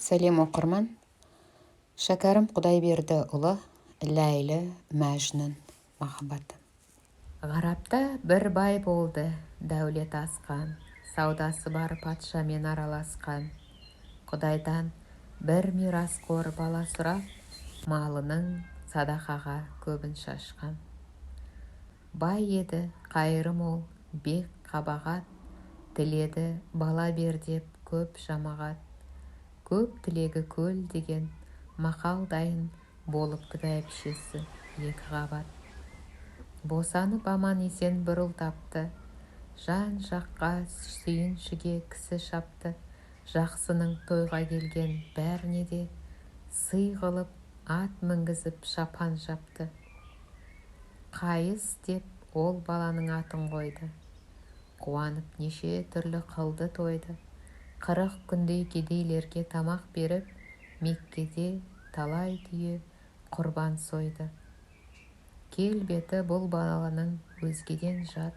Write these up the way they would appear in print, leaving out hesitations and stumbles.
Сәлем оқырман. Шәкәрім Құдайбердіұлы, Ләйлі Мәжнүн махаббаты. Ғарапта бір бай болды, дәулет асқан, саудасы бар патшамен араласқан. Құдайдан бір мирасқор бала сұрап, малының садақаға көбін шашқан. Бай еді, қайыры мол, бек қабағат, тіледі бала бер деп көп жамағат. Көп тілегі көл деген мақал дайын болыпты бәйбішесі екі қабат. Босанып аман есен бір ұл тапты, жан жаққа сүйіншіге кісі шапты. Жақсының тойға келген бәріне де сый қылып ат мінгізіп шапан жапты. Қайыс деп ол баланың атын қойды, қуанып неше түрлі қылды тойды. 40 күндей кедейлерге тамақ беріп, Меккеде талай түйе құрбан сойды. Келбеті бұл баланың өзгеден жат,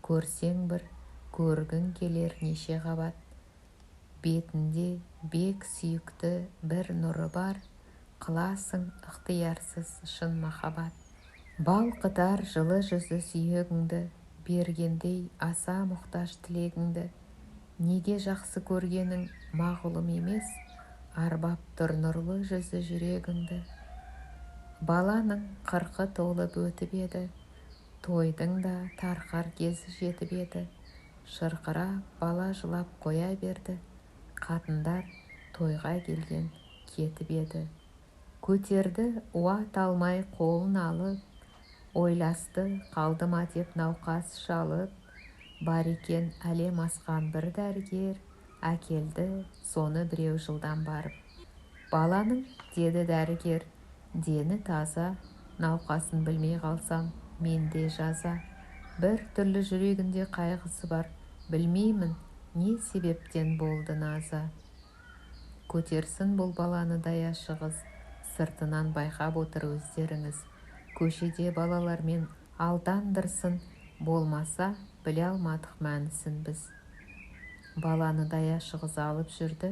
көрсең бір, көргің келер неше қабат. Бетінде бек сүйікті бір нұры бар, қыласың ықтиярсыз шын махаббат. Балқытар жылы жүзі сүйегіңді, бергендей аса мұқтаж тілегіңді. Неге жақсы көргенің мағлұм емес, арбап тұр нұрлы жүзі жүрегіңді. Баланың 40 толып өтіп еді, тойдың да тарқар кезі жетіп еді. Шырқырап бала жылап қоя берді, қатындар тойға келген кетіп еді. Көтерді уат алмай қолын алып, ойласты қалды ма деп науқас шалып. Бар екен әлем асқан бір дәрігер, әкелді соны біреу жылдан барып. Баланың, деді дәрігер, дені таза, науқасын білмей қалсам, менде жаза. Бір түрлі жүрегінде қайғысы бар, білмеймін, не себептен болды наза. Көтерсін бұл баланы даяшы қыз, сыртынан байқап отыр өздеріңіз. Көшеде балалармен алдандырсын, болмаса біле алмадық мәнісін біз. Баланы даяшы қыз алып жүрді,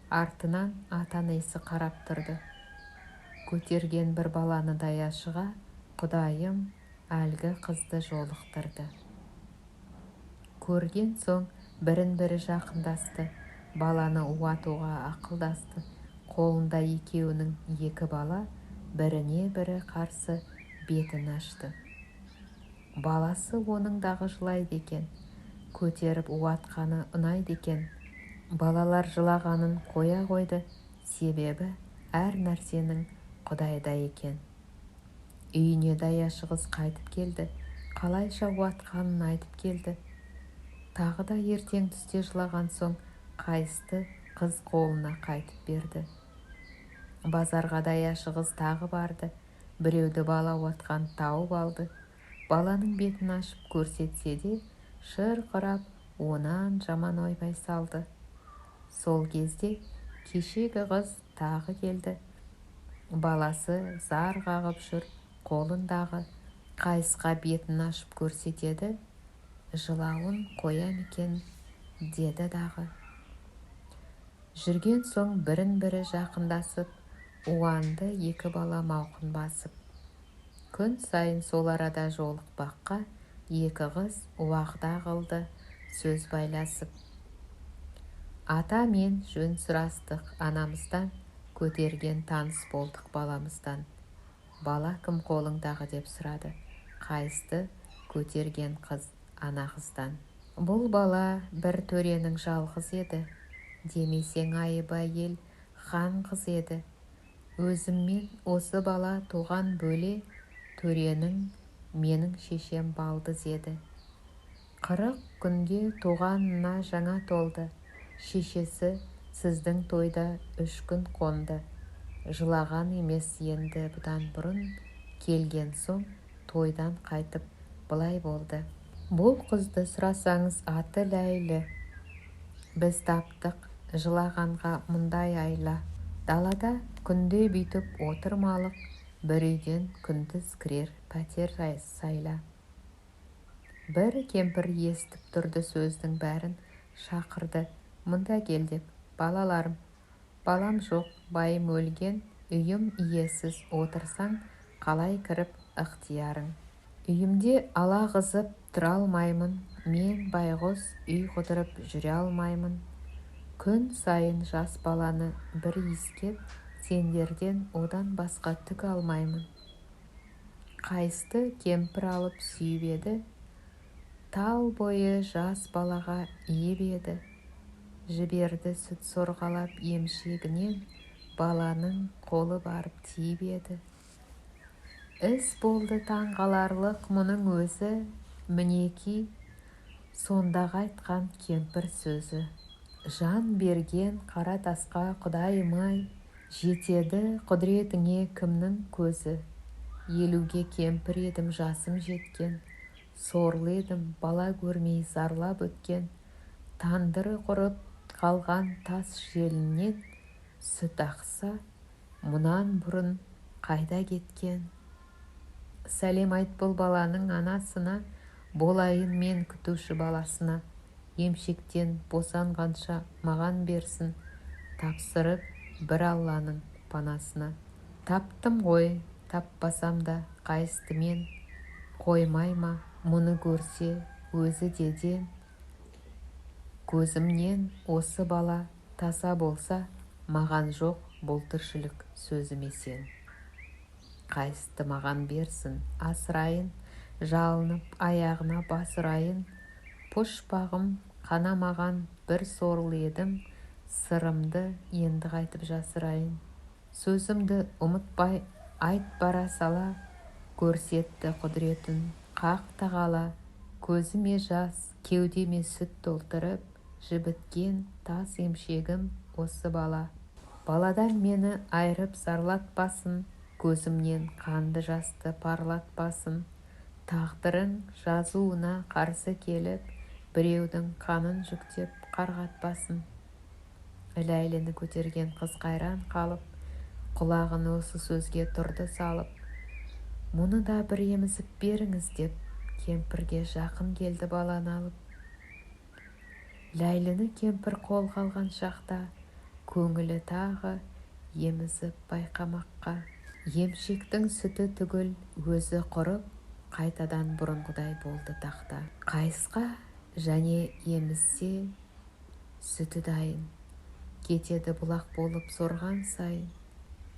артынан ата-анасы қарап тұрды. Көтерген бір баланы даяшыға, Құдайым әлгі қызды жолықтырды. Көрген соң бірін-бірі жақындасты, баланы уатуға ақылдасты. Қолында екеуінің екі бала, біріне бірі қарсы бетін ашты. Баласы оның дағы жылайды екен, көтеріп уатқаны ұнайды екен. Балалар жылағанын қоя қойды, себебі әр нәрсенің Құдайда екен. Үйіне даяшы қыз қайтып келді, қалайша уатқанын айтып келді. Тағы да ертең түсте жылаған соң, қайысты қыз қолына қайтып берді. Базарға даяшы қыз тағы барды, біреуді бала уатқан тауып алды. Баланың бетін ашып көрсетсе де, шырқырап, онан жаман ойбай салды. Сол кезде кешегі қыз тағы келді. Баласы зар қағып жүр, қолындағы қайысқа бетін ашып көрсетеді. Жылауын қоям екен, деді дағы. Жүрген соң бірін-бірі жақындасып, уанды екі бала мауқын басып. Күн сайын сол арада жолықпаққа, екі қыз уағда қылды, сөз байласып. Ата мен жөн сұрастық анамыздан, көтерген таныс болдық баламыздан. Бала кім қолыңдағы деп сұрады, қайысты көтерген қыз ана қыздан. Бұл бала бір төренің жалғыз еді, демесең айыбы ел хан қыз еді. Өзіммен осы бала туған бөле, төренің менің шешем балдыз еді. 40 күнде туғанына жаңа толды, шешесі сіздің тойда 3 күн қонды. Жылаған емес енді бұдан бұрын, келген соң тойдан қайтып былай болды. Бұл қызды сұрасаңыз аты Ләйлі. Біз таптық жылағанға мұндай айла. Далада күнде бүйтіп отырмалық, бір үйден күндіз кірер пәтер сайла. Бір кемпір естіп тұрды сөздің бәрін, шақырды, мұнда кел деп. Балаларым, балам жоқ, байым өлген, үйім иесіз отырсаң, қалай кіріп ықтиярың? Үйімде ала қызып тұра алмаймын, мен байғұс үй қыдырып жүре алмаймын. Күн сайын жас баланы бір иіскеп, сендерден одан басқа түк алмаймын. Қайысты кемпір алып сүйіп еді, тал бойы жас балаға иіп еді. Жіберді сүт сорғалап емшегінен, баланың қолы барып тиіп еді. Іс болды таңғаларлық мұның өзі, мінеки сондағы айтқан кемпір сөзі. Жан берген қара тасқа құдайым-ай, жетеді құдіретіңе кімнің көзі. Елуге кемпір едім жасым жеткен, сорлы едім бала көрмей зарлап өткен. Тандыры құрып қалған тас желінен, сүт ақса мұнан бұрын қайда кеткен? Сәлем айт бұл баланың анасына, болайын мен күтуші баласына. Емшектен босанғанша маған берсін, тапсырып бір Алланың панасына. Таптым ғой, таппасам да қайысты мен, қоймай ма мұны көрсе өзі деден. Көзімнен осы бала таса болса, маған жоқ бұл тіршілік сөзіме сен. Қайысты маған берсін, асырайын, жалынып аяғына басырайын. Пұшпағым қанамаған бір сорлы едім, сырымды енді қайтып жасырайын. Сөзімді ұмытпай айт бара сала, көрсетті құдіретін қақ тағала. Көзіме жас, кеудеме сүт толтырып, жібіткен тас емшегім осы бала. Баладан мені айырып зарлатпасын, көзімнен қанды жасты парлатпасын. Тағдырың жазуына қарсы келіп, біреудің қанын жүктеп қарғатпасын. Ләйліні көтерген қыз қайран қалып, құлағын осы сөзге тұрды салып. Мұны да бір емізіп беріңіз деп, кемпірге жақын келді баланы алып. Ләйліні кемпір қолға алған шақта, көңілі тағы емізіп байқамаққа. Емшектің сүті түгіл өзі құрып, қайтадан бұрынғыдай болды тақта. Қайысқа және емізсе сүті дайын, кетеді бұлақ болып сорған сайын.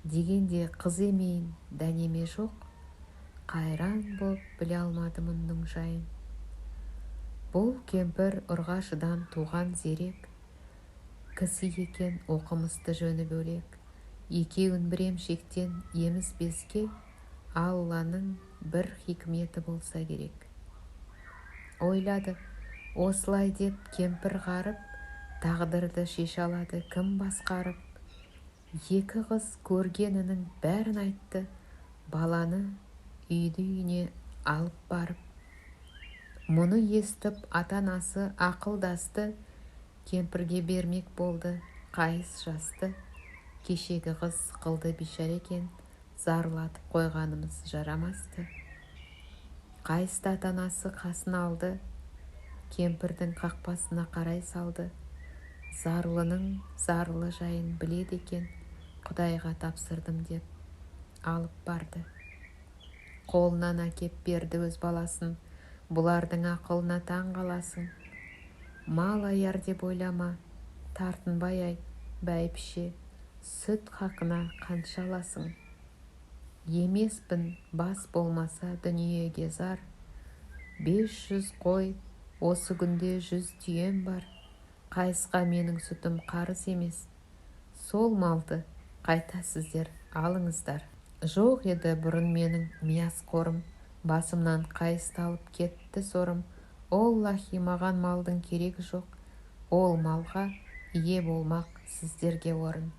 Дегенде қыз емейін дәнеме жоқ, қайран боп біле алмады мұның жайын. Бұл кемпір ұрғашыдан туған зерек, кісі екен оқымысты жөні бөлек. Екеуін бір емшектен емізбеске, Алланың бір хикметі болса керек. Ойлады, осылай деп кемпір ғарып, тағдырды шеше алады кім басқарып. Екі қыз көргенінің бәрін айтты, баланы үйді-үйіне алып барып. Мұны естіп ата-анасы ақылдасты, кемпірге бермек болды қайыс жасты. Кешегі қыз қылды бишара екен, зарлатып қойғанымыз жарамасты. Қайысты ата-анасы қасын алды, кемпірдің қақпасына қарай салды. Зарлының зарлы жайын біледі екен, Құдайға тапсырдым деп алып барды. Қолынан әкеп берді өз баласын, бұлардың ақылына таң қаласың. Мал аяр деп ойлама, тартынбай айт, бәйбіше, сүт хақына қанша аласың? Емеспін, бас болмаса дүниеге зар, 500 қой, осы күнде 100 түйем бар. Қайысқа менің сүтім қарыз емес, сол малды қайта сіздер алыңыздар. Жоқ еді бұрын менің мияз қорым, басымнан қайысты алып кетті сорым. Оллахи, маған малдың керегі жоқ, ол малға ие болмақ сіздерге орын.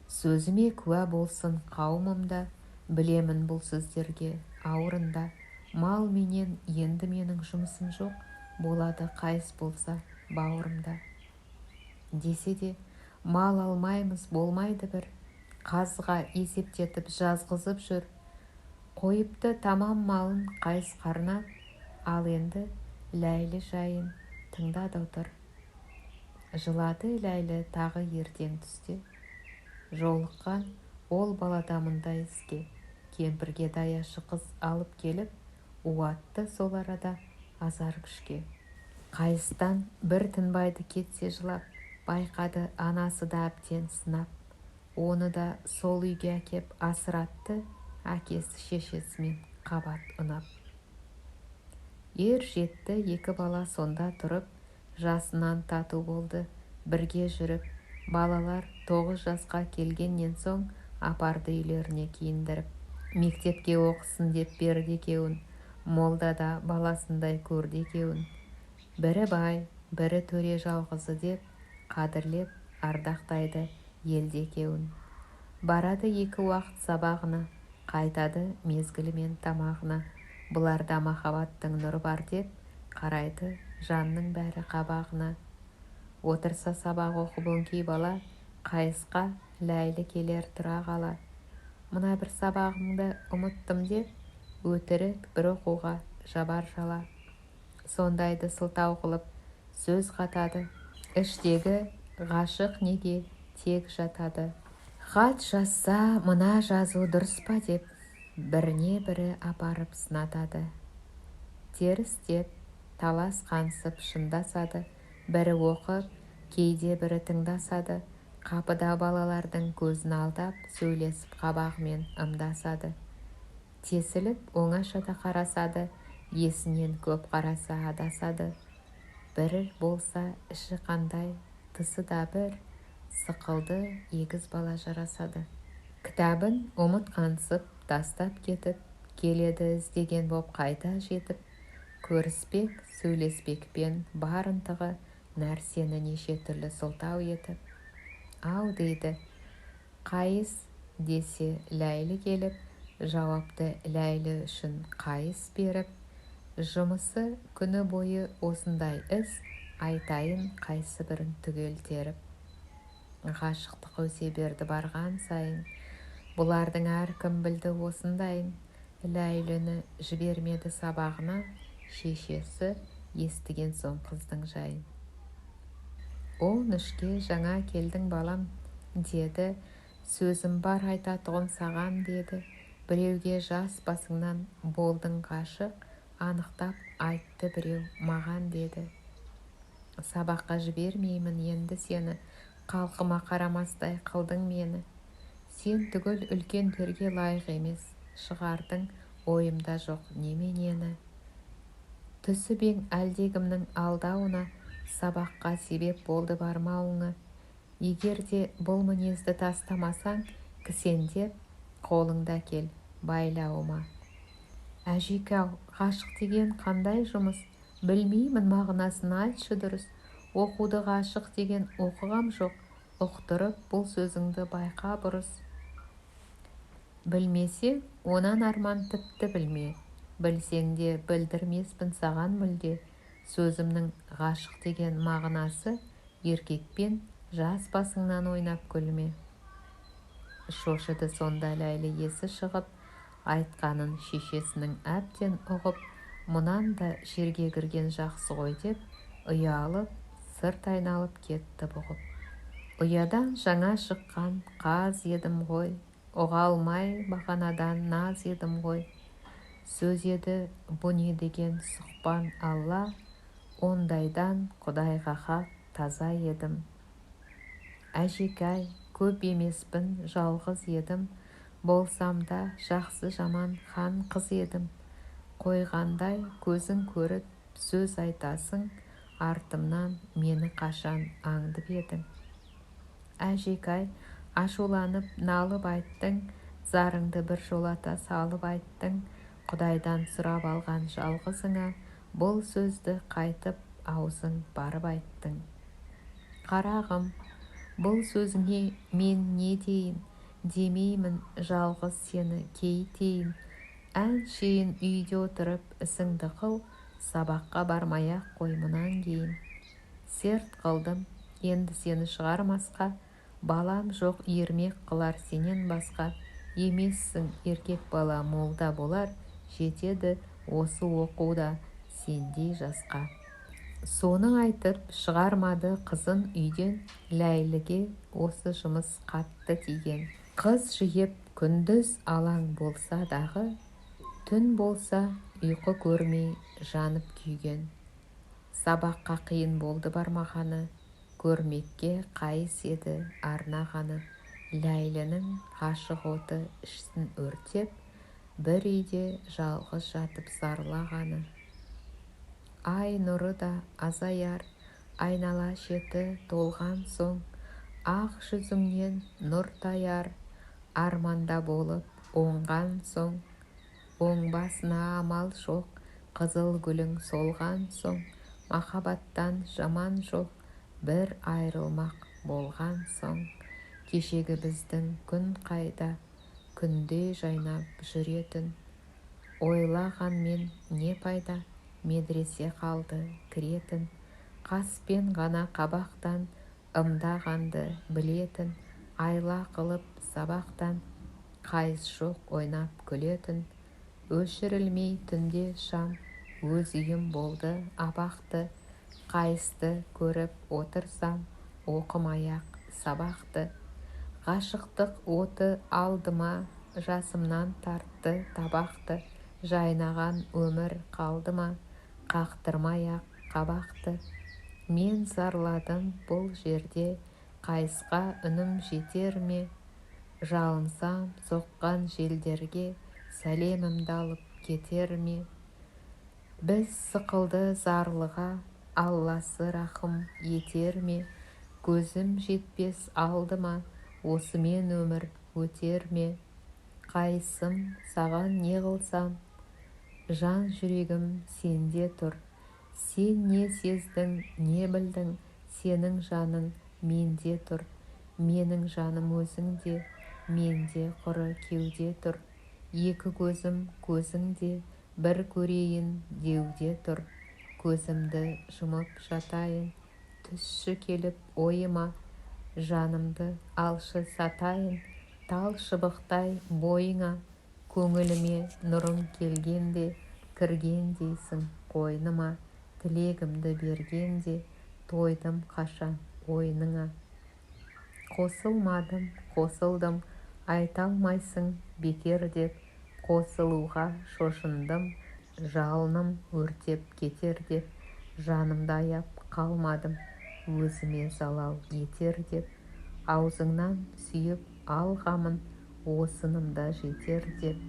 Сөзіме куә болсын қауымымда, білемін бұл сіздерге ауырында. Мал менен енді менің жұмысым жоқ, болады қайыс болса бауырымда. Десе де, мал алмаймыз болмайды бір, қазға есептетіп жазғызып жүр. Қойыпты тамам малын қайыс қарнап, ал енді Ләйлі жайын тыңдады отыр. Жылады Ләйлі тағы ертең түсте. жолыққан ол балада мұндай іске кемпірге даяшы қыз алып келіп уатты сол арада азар күшке. Қайыстан бір тынбайды кетсе жылап, байқады анасы да әбден сынап. Оны да сол үйге әкеп асыратты, әкесі шешесімен қабат ұнап. Ер жетті екі бала сонда тұрып, жасынан тату болды, бірге жүріп. Балалар 9 жасқа келгеннен соң апарды үйлеріне киіндіріп. Мектепке оқысын деп берді екеуін, молда да баласындай көрді екеуін. Бірі бай, бірі төре жалғызы деп, қадірлеп, ардақтайды елде екеуін. Барады екі уақыт сабағына, қайтады мезгілімен тамағына. Бұларда махаббаттың нұры бар деп, қарайды жанның бәрі қабағына. Отырса сабақ оқып өңкей бала, қайысқа ләйлі келер тұра қала. Мына бір сабағымды ұмыттым деп, өтірік бір оқуға жабар жала. Сондайды сылтау қылып сөз қатады, іштегі ғашық неге тек жатады. Хат жазса мына жазу дұрыс па деп, біріне бірі апарып сынатады. Теріс деп талас қансып шындасады, бірі оқып, кейде бірі тыңдасады. Қапыда балалардың көзін алдап, сөйлесіп қабағымен ымдасады. Тесіліп оңашада қарасады, есінен көп қараса адасады. Бірі болса іші қандай, тысы да бір, сықылды егіз бала жарасады. Кітабын ұмытқансып, тастап кетіп, келеді іздеген боп қайта жетіп. Көріспек, сөйлеспекпен бар ынтығы, нәрсені неше түрлі сылтау етіп. Ау дейді, қайыс десе ләйлі келіп, жауапты ләйлі үшін қайыс беріп. Жұмысы күні бойы осындай іс, айтайын қайсы бірін түгел теріп. Ғашықтық өсе берді барған сайын, бұлардың әркім білді осындайын. Ләйліні жібермеді сабағына, шешесі естіген соң қыздың жайын. 13-ке жаңа келдің балам, деді, сөзім бар айтатұғын саған деді. Біреуге жас басыңнан болдың ғашық, анықтап айтты біреу маған деді. Сабаққа жібермеймін енді сені, қалқыма қарамастай қылдың мені. Сен түгіл үлкендерге лайық емес, шығардың ойымда жоқ неменені. Түсібең әлдегімнің алдауына, сабаққа себеп болды бармауыңа. Егер де бұл мінезді тастамасаң, кісендеп, қолыңда кел байлауыма. Әжекау, ғашық деген қандай жұмыс? Білмеймін мағынасын айтшы дұрыс. Оқуды ғашық деген оқығам жоқ, ұқтырып бұл сөзіңді байқа бұрыс. Білмесең, онан арман тіпті білме. Білсең де білдірмеспін саған мүлде. Сөзімнің ғашық деген мағынасы, еркекпен жас басыңнан ойнап күлме. Шошыды сонда ләйлі есі шығып, айтқанын шешесінің әбден ұғып, мұнан да жерге кірген жақсы ғой деп, ұялып, сырт айналып кетті бұғып. Ұядан жаңа шыққан қаз едім ғой, ұға алмай бағанадан наз едім ғой. Сөз еді бұ не деген сұқпан Алла, ондайдан Құдайға хақ таза едім. Әжекай, көп емеспін, жалғыз едім, болсам да жақсы жаман хан қыз едім. Қойғандай көзің көріп сөз айтасың, артымнан мені қашан аңдып едің. Әжекай, ашуланып налып айттың, зарыңды бір жолата салып айттың. Құдайдан сұрап алған жалғызыңа, бұл сөзді қайтып аузың барып айттың. Қарағым, бұл сөзіңе мен не дейін, демеймін жалғыз сені кейтейін. Әншейін үйде отырып ісіңді қыл, сабаққа бармай-ақ қой мұнан кейін. Серт қылдым, енді сені шығармасқа, балам жоқ ермек қылар сенен басқа. Емессің еркек бала молда болар, жетеді осы оқуда сендей жасқа. Соны айтып шығармады қызын үйден, Ләйліге осы жұмыс қатты тиген. Қыз жиып күндіз алаң болса дағы, түн болса ұйқы көрмей жанып күйген. Сабаққа қиын болды бармағаны, көрмекке қайыс еді арнағаны. Ләйлінің ғашық оты ішін өртеп, бір үйде жалғыз жатып зарлағаны. Ай нұры да азаяр, айнала шеті толған соң, ақ жүзіңнен нұр таяр, арманда болып оңған соң. Оңбасына амал жоқ, қызыл гүлің солған соң, махаббаттан жаман жоқ, бір айрылмақ болған соң. Кешегі біздің күн қайда, күнде жайнап жүретін, ойлағанмен не пайда, медресе қалды кіретін. Қаспен ғана қабақтан ымдағанды білетін, айла қылып сабақтан қайыс жоқ ойнап күлетін. Өшірілмей түнде шам, өз үйім болды абақты, қайысты көріп отырсам, оқымай-ақ сабақты. Ғашықтық оты алдыма, жасымнан тартты табақты, жайнаған өмір қалды ма, қақтырмай-ақ қабақты. Мен зарладым бұл жерде, қайысқа үнім жетер ме, жалынсам соққан желдерге, сәлемімді алып кетер ме. Біз сықылды зарлыға, Алласы рахым етер ме, көзім жетпес алдыма, осымен өмір өтер ме. Қайысым саған не қылсам, жан жүрегім сенде тұр. Сен не сездің, не білдің, сенің жаның менде тұр. Менің жаным өзіңде, менде құры кеуде тұр. Екі көзім көзіңде, бір көрейін деуде тұр. Көзімді жұмып жатайын, түсші келіп ойыма, жанымды алшы сатайын, тал шыбықтай бойыңа. Көңіліме нұрың келгенде, кіргендейсің қойныма. Тілегімді бергенде, тойдым қашан ойныңа. Қосылмадым, қосылдым, айта алмайсың бекер деп, қосылуға шошындым, жалыным өртеп кетер деп. Жанымды аяп қалмадым, өзіме залал етер деп. Аузыңнан сүйіп алғамын, осынымда жетер деп.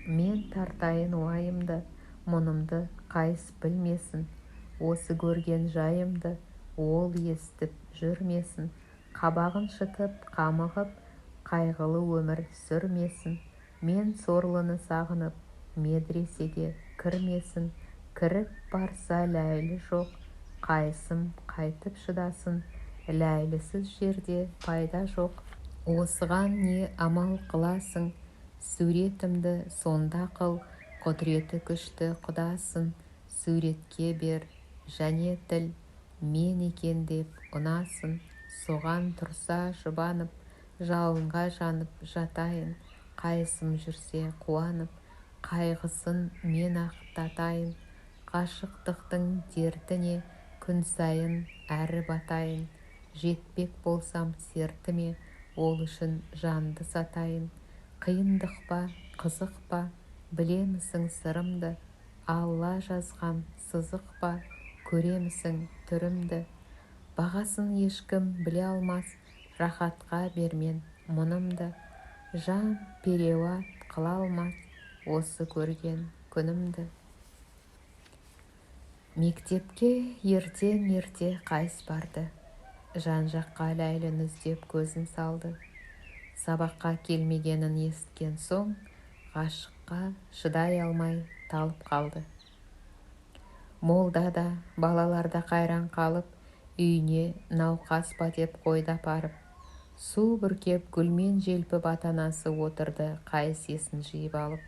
Мен тартайын уайымды, мұнымды қайыс білмесін. Осы көрген жайымды ол естіп жүрмесін. Қабағын шытып қамығып, қайғылы өмір сүрмесін. Мен сорлыны сағынып, медресеге кірмесін. Кіріп барса ләйлі жоқ, қайсым қайтып шыдасын. Ләйлісіз жерде пайда жоқ, осыған не амал қыласың. Суретімді сонда қыл, құдіреті күшті құдасың. Суретке бер және тіл, мен екен деп ұнасын. Соған тұрса жұбанып, жалынға жанып жатайын. Қайсым жүрсе қуанып, қайғысын мен ақтатайын. Ғашықтықтың дертіне күн сайын әрі батайын. Жетпек болсам сертіме, ол үшін жанды сатайын. Қиындық па, қызық па, білемісің сырымды, Алла жазған сызық па, көремісің түрімді. Бағасын ешкім біле алмас, рахатқа бермен мұнымды. Жан переуат қыла алмас, осы көрген күнімді. Мектепке ерте қайыс барды. Жан-жаққа Ләйлін іздеп көзін салды. Сабаққа келмегенін есткен соң, ғашыққа шыдай алмай талып қалды. Молда да, балалар да қайран қалып, үйіне науқас па деп қойды апарып. Су бүркеп гүлмен желпіп ата-анасы отырды, қайыс есін жиып алып.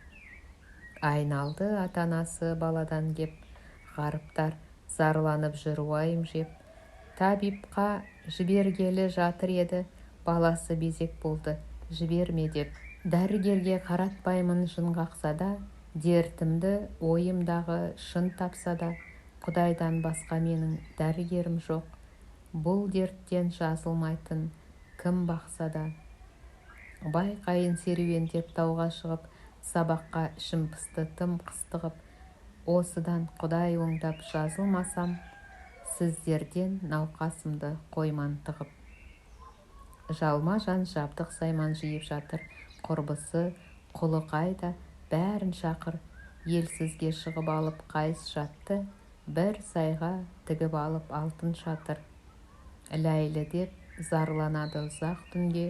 Айналды ата-анасы баладан кеп, ғарыптар зарланып жүр уайым жеп. Табипқа жібергелі жатыр еді, баласы безек болды, жіберме деп. Дәрігерге қаратпаймын жын қақса да, дертімді ойымдағы шын тапса да, Құдайдан басқа менің дәрігерім жоқ. Бұл дерттен жазылмайтын кім бақса да. Байқайын серуендеп тауға шығып, сабаққа ішім пысты тым қыстығып. Осыдан Құдай оңдап жазылмасам, сіздерден науқасымды қойман тығып. Жалма-жан жабдық сайман жиып жатыр, құрбысы, құлы қайда, бәрін шақыр. Елсізге шығып алып қайыс жатты, бір сайға тігіп алып алтын шатыр. Ләйлі деп зарланады ұзақ түнге,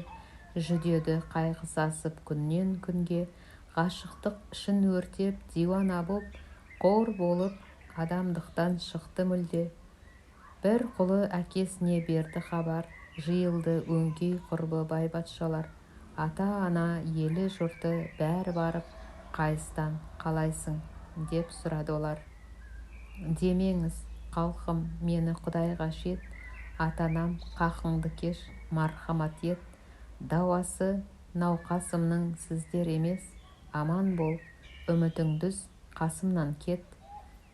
жүдеді қайғы сасып күннен күнге. Ғашықтық ішін өртеп диуана боп, қор болып адамдықтан шықты мүлде. Бір құлы әкесіне берді хабар, жиылды өңкей құрбы бай-батшалар. Ата-ана, елі жұрты бәрі барып, қайыстан қалайсың деп сұрады олар. Демеңіз, қалқым, мені Құдайға шет, атанам қақыңды кеш, мархамат ет. Дауасы науқасымның сіздер емес, аман бол, үмітіңдіз қасымнан кет.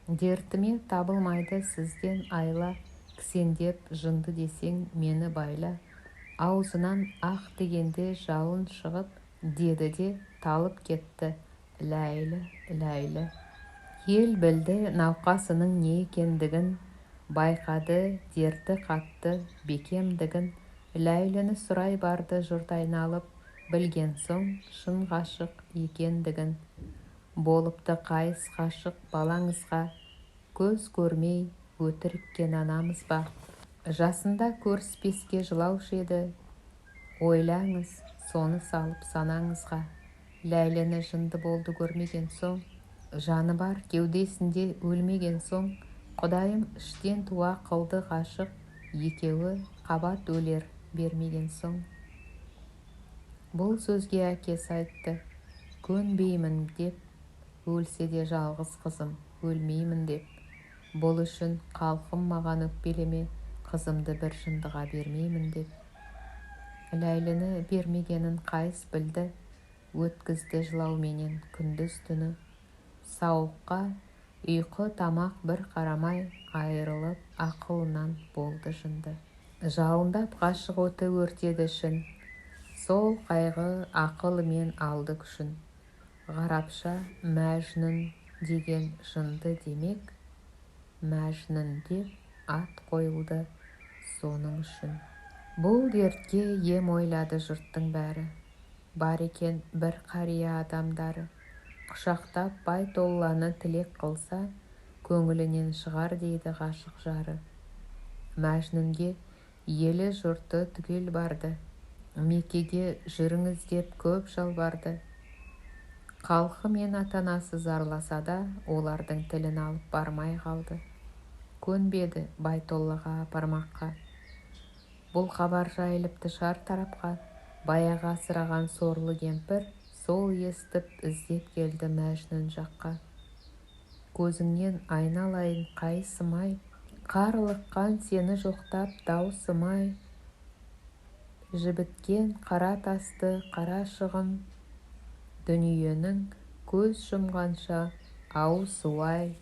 Дертіме табылмайды сізден айла, кісендеп жынды десең мені байла. Аузынан ақ дегенде жалын шығып, деді де талып кетті. Ләйлі, ләйлі. Ел білді науқасының не екендігін, байқады дерті қатты бекемдігін. Ләйліні сұрай барды жұрт айналып, білген соң шын ғашық екендігін. Болыпты қайыс ғашық балаңызға, көз көрмей өтіріккен анамыз ба? Жасында көріспеске жылаушы еді, ойлаңыз, соны салып санаңызға. Ләйліні жынды болды көрмеген соң, жаны бар кеудесінде өлмеген соң, Құдайым іштен туа қылды ғашық, екеуі қабат өлер бермеген соң. Бұл сөзге әкесі айтты, көнбеймін деп, өлсе де жалғыз қызым, өлмеймін деп. Бұл үшін қалқым маған өкпелеме, қызымды бір жындыға бермеймін деп. Ләйліні бермегенін қайыс білді, өткізді жылауменен күндіз түні. Сауыққа ұйқы тамақ бір қарамай, айырылып ақылынан болды жынды. Жалындап ғашық оты өртеді ішін, сол қайғы ақылымен алды күшін. Ғарапша Мәжнүн деген жынды демек, Мәжнүн деп ат қойылды соның үшін. Бұл дертке ем ойлады жұрттың бәрі, бар екен бір қария адамдары. Құшақтап Байтолланы тілек қылса, көңілінен шығар дейді ғашық жары. Мәжнүнге елі жұрты түгел барды, Меккеге жүріңіз деп көп жалбарды. Қалқы мен атанасы зарласа да, олардың тілін алып бармай қалды. Көнбеді Байтоллаға апармаққа. Бұл хабар жайылыпты шар тарапқа, баяғы асыраған сорлы кемпір сол естіп іздеп келді Мәжнүн жаққа. Көзіңнен айналайын қайсымай, қарлыққан сені жоқтап даусымай. Жібіткен қара тасты қара шығым, дүниенің көз жұмғанша ауысуай.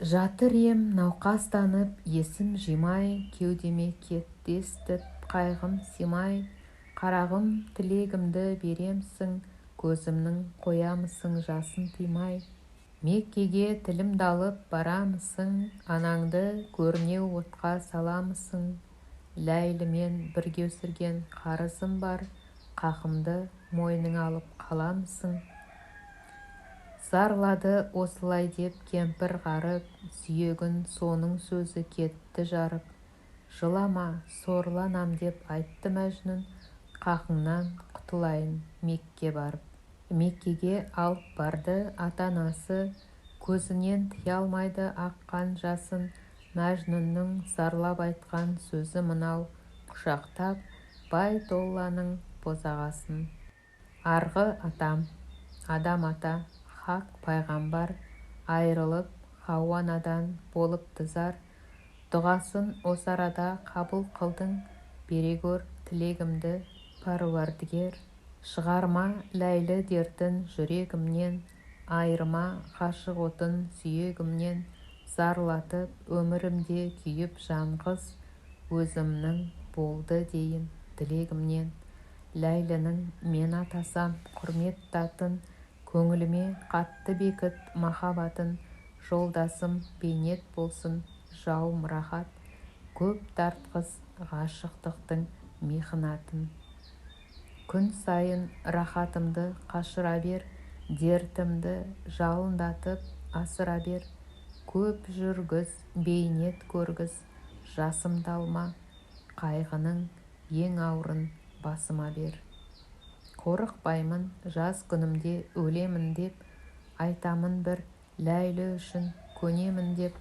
Жатыр ем науқастанып есім жимай, кеудеме кетті естіп қайғым симай. Қарағым тілегімді беремсің, көзімнің қоямысың жасын тыймай. Меккеге тілімді алып барамысың, анаңды көрнеу отқа саламысың. Ләйлімен бірге өсірген қарызым бар, қақымды мойның алып қаламысың. Зарлады осылай деп кемпір ғарып, сүйегін соның сөзі кетті жарып. Жылама, сорланам деп айтты Мәжнүн, қақыңнан құтылайын Мекке барып. Меккеге алып барды ата-анасы, көзінен тыя алмайды аққан жасын. Мәжнүннің зарлап айтқан сөзі мынау, құшақтап Байтолланың босағасын. Арғы атам, адам ата, хақ пайғамбар, айрылып Хауанадан болыпты зар. Дұғасын осы арада қабыл қылдың, бере көр тілегімді Пәруардігер. Шығарма Ләйлі дертін жүрегімнен, айырма ғашық отын сүйегімнен. зарлатып өмірімде күйіп жанғыз, өзімнің болды дейін тілегімнен. Ләйлінің мен атасам құрметті атын, көңіліме қатты бекіт махаббатын. Жолдасым бейнет болсын, жауым рахат, көп тартқыз ғашықтықтың михнатын. Күн сайын рахатымды қашыра бер, дертімді жалындатып асыра бер. Көп жүргіз, бейнет көргіз, жасымды алма, қайғының ең ауырын басыма бер. Қорықпаймын жаз күнімде өлемін деп, айтамын бір Ләйлі үшін көнемін деп.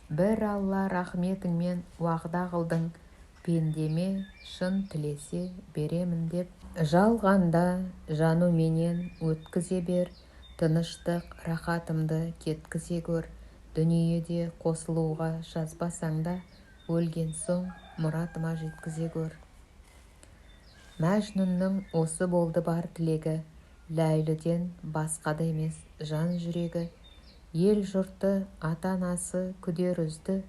Бір Алла рахметіңмен уағда қылдың, пендеме шын тілесе беремін деп. Жалғанда жануменен өткізе бер, тыныштық рахатымды кеткізе көр. Дүниеде қосылуға жазбасаң да, өлген соң мұратыма жеткізе көр. Мәжнүннің осы болды бар тілегі, Ләйліден басқада емес жан жүрегі. Ел жұрты ата-анасы күдер үзді,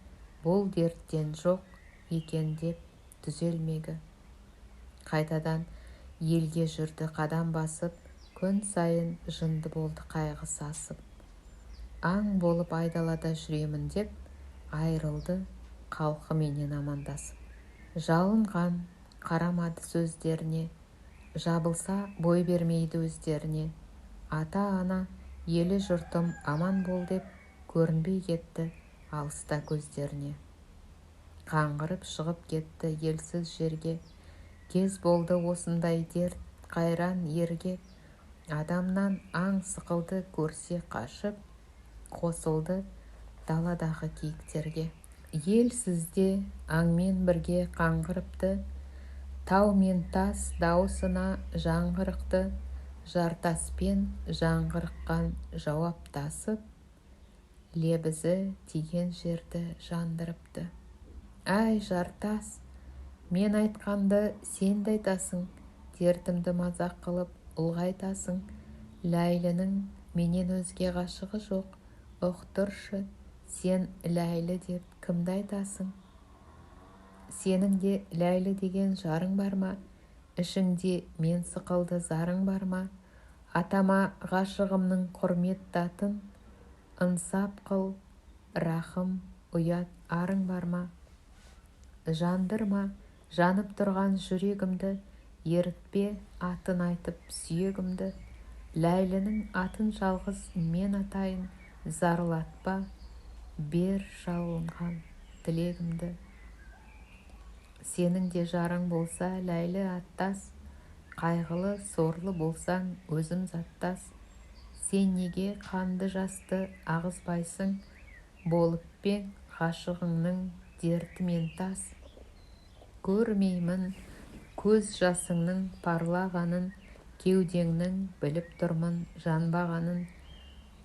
бұл дерттен жоқ екен деп түзелмегі. Қайтадан елге жүрді қадам басып, күн сайын жынды болды қайғы сасып. Аң болып айдалада жүремін деп, айрылды халқыменен амандасып. Жалынған қарамады сөздеріне, жабылса бой бермейді өздеріне. Ата-ана, елі жұртым аман бол деп, көрінбей кетті алыста көздеріне. Қаңғырып шығып кетті елсіз жерге, кез болды осындай дерт қайран ерге. Адамнан аң сықылды көрсе қашып, қосылды даладағы киіктерге. Елсізде аңмен бірге қаңғырыпты, тау мен тас дауысына жаңғырықты. Жартаспен жаңғырыққан жауаптасып, лебізі тиген жерді жандырыпты. Әй жартас, мен айтқанды сен де айтасың, дертімді мазақ қылып ұлғайтасың. Ләйлінің менен өзге ғашығы жоқ, ұқтыршы, сен Ләйлі деп кімді айтасың? Сенің де Ләйлі деген жарың бар ма? Ішіңде мен сықылды зарың бар ма? Атама ғашығымның құрметті атын, ынсап қыл, рахым, ұят арың бар ма? Жандырма жанып тұрған жүрегімді, ерітпе атын айтып сүйегімді. Ләйлінің атын жалғыз мен атайын, зарлатпа, бер жалынған тілегімді. Сенің де жарың болса Ләйлі аттас, қайғылы сорлы болсаң өзім заттас. Сен неге қанды жасты ағызбайсың, болып пең ғашығыңның дертімен тас. Көрмеймін көз жасыңның парлағанын, кеудеңнің біліп тұрмын жанбағанын.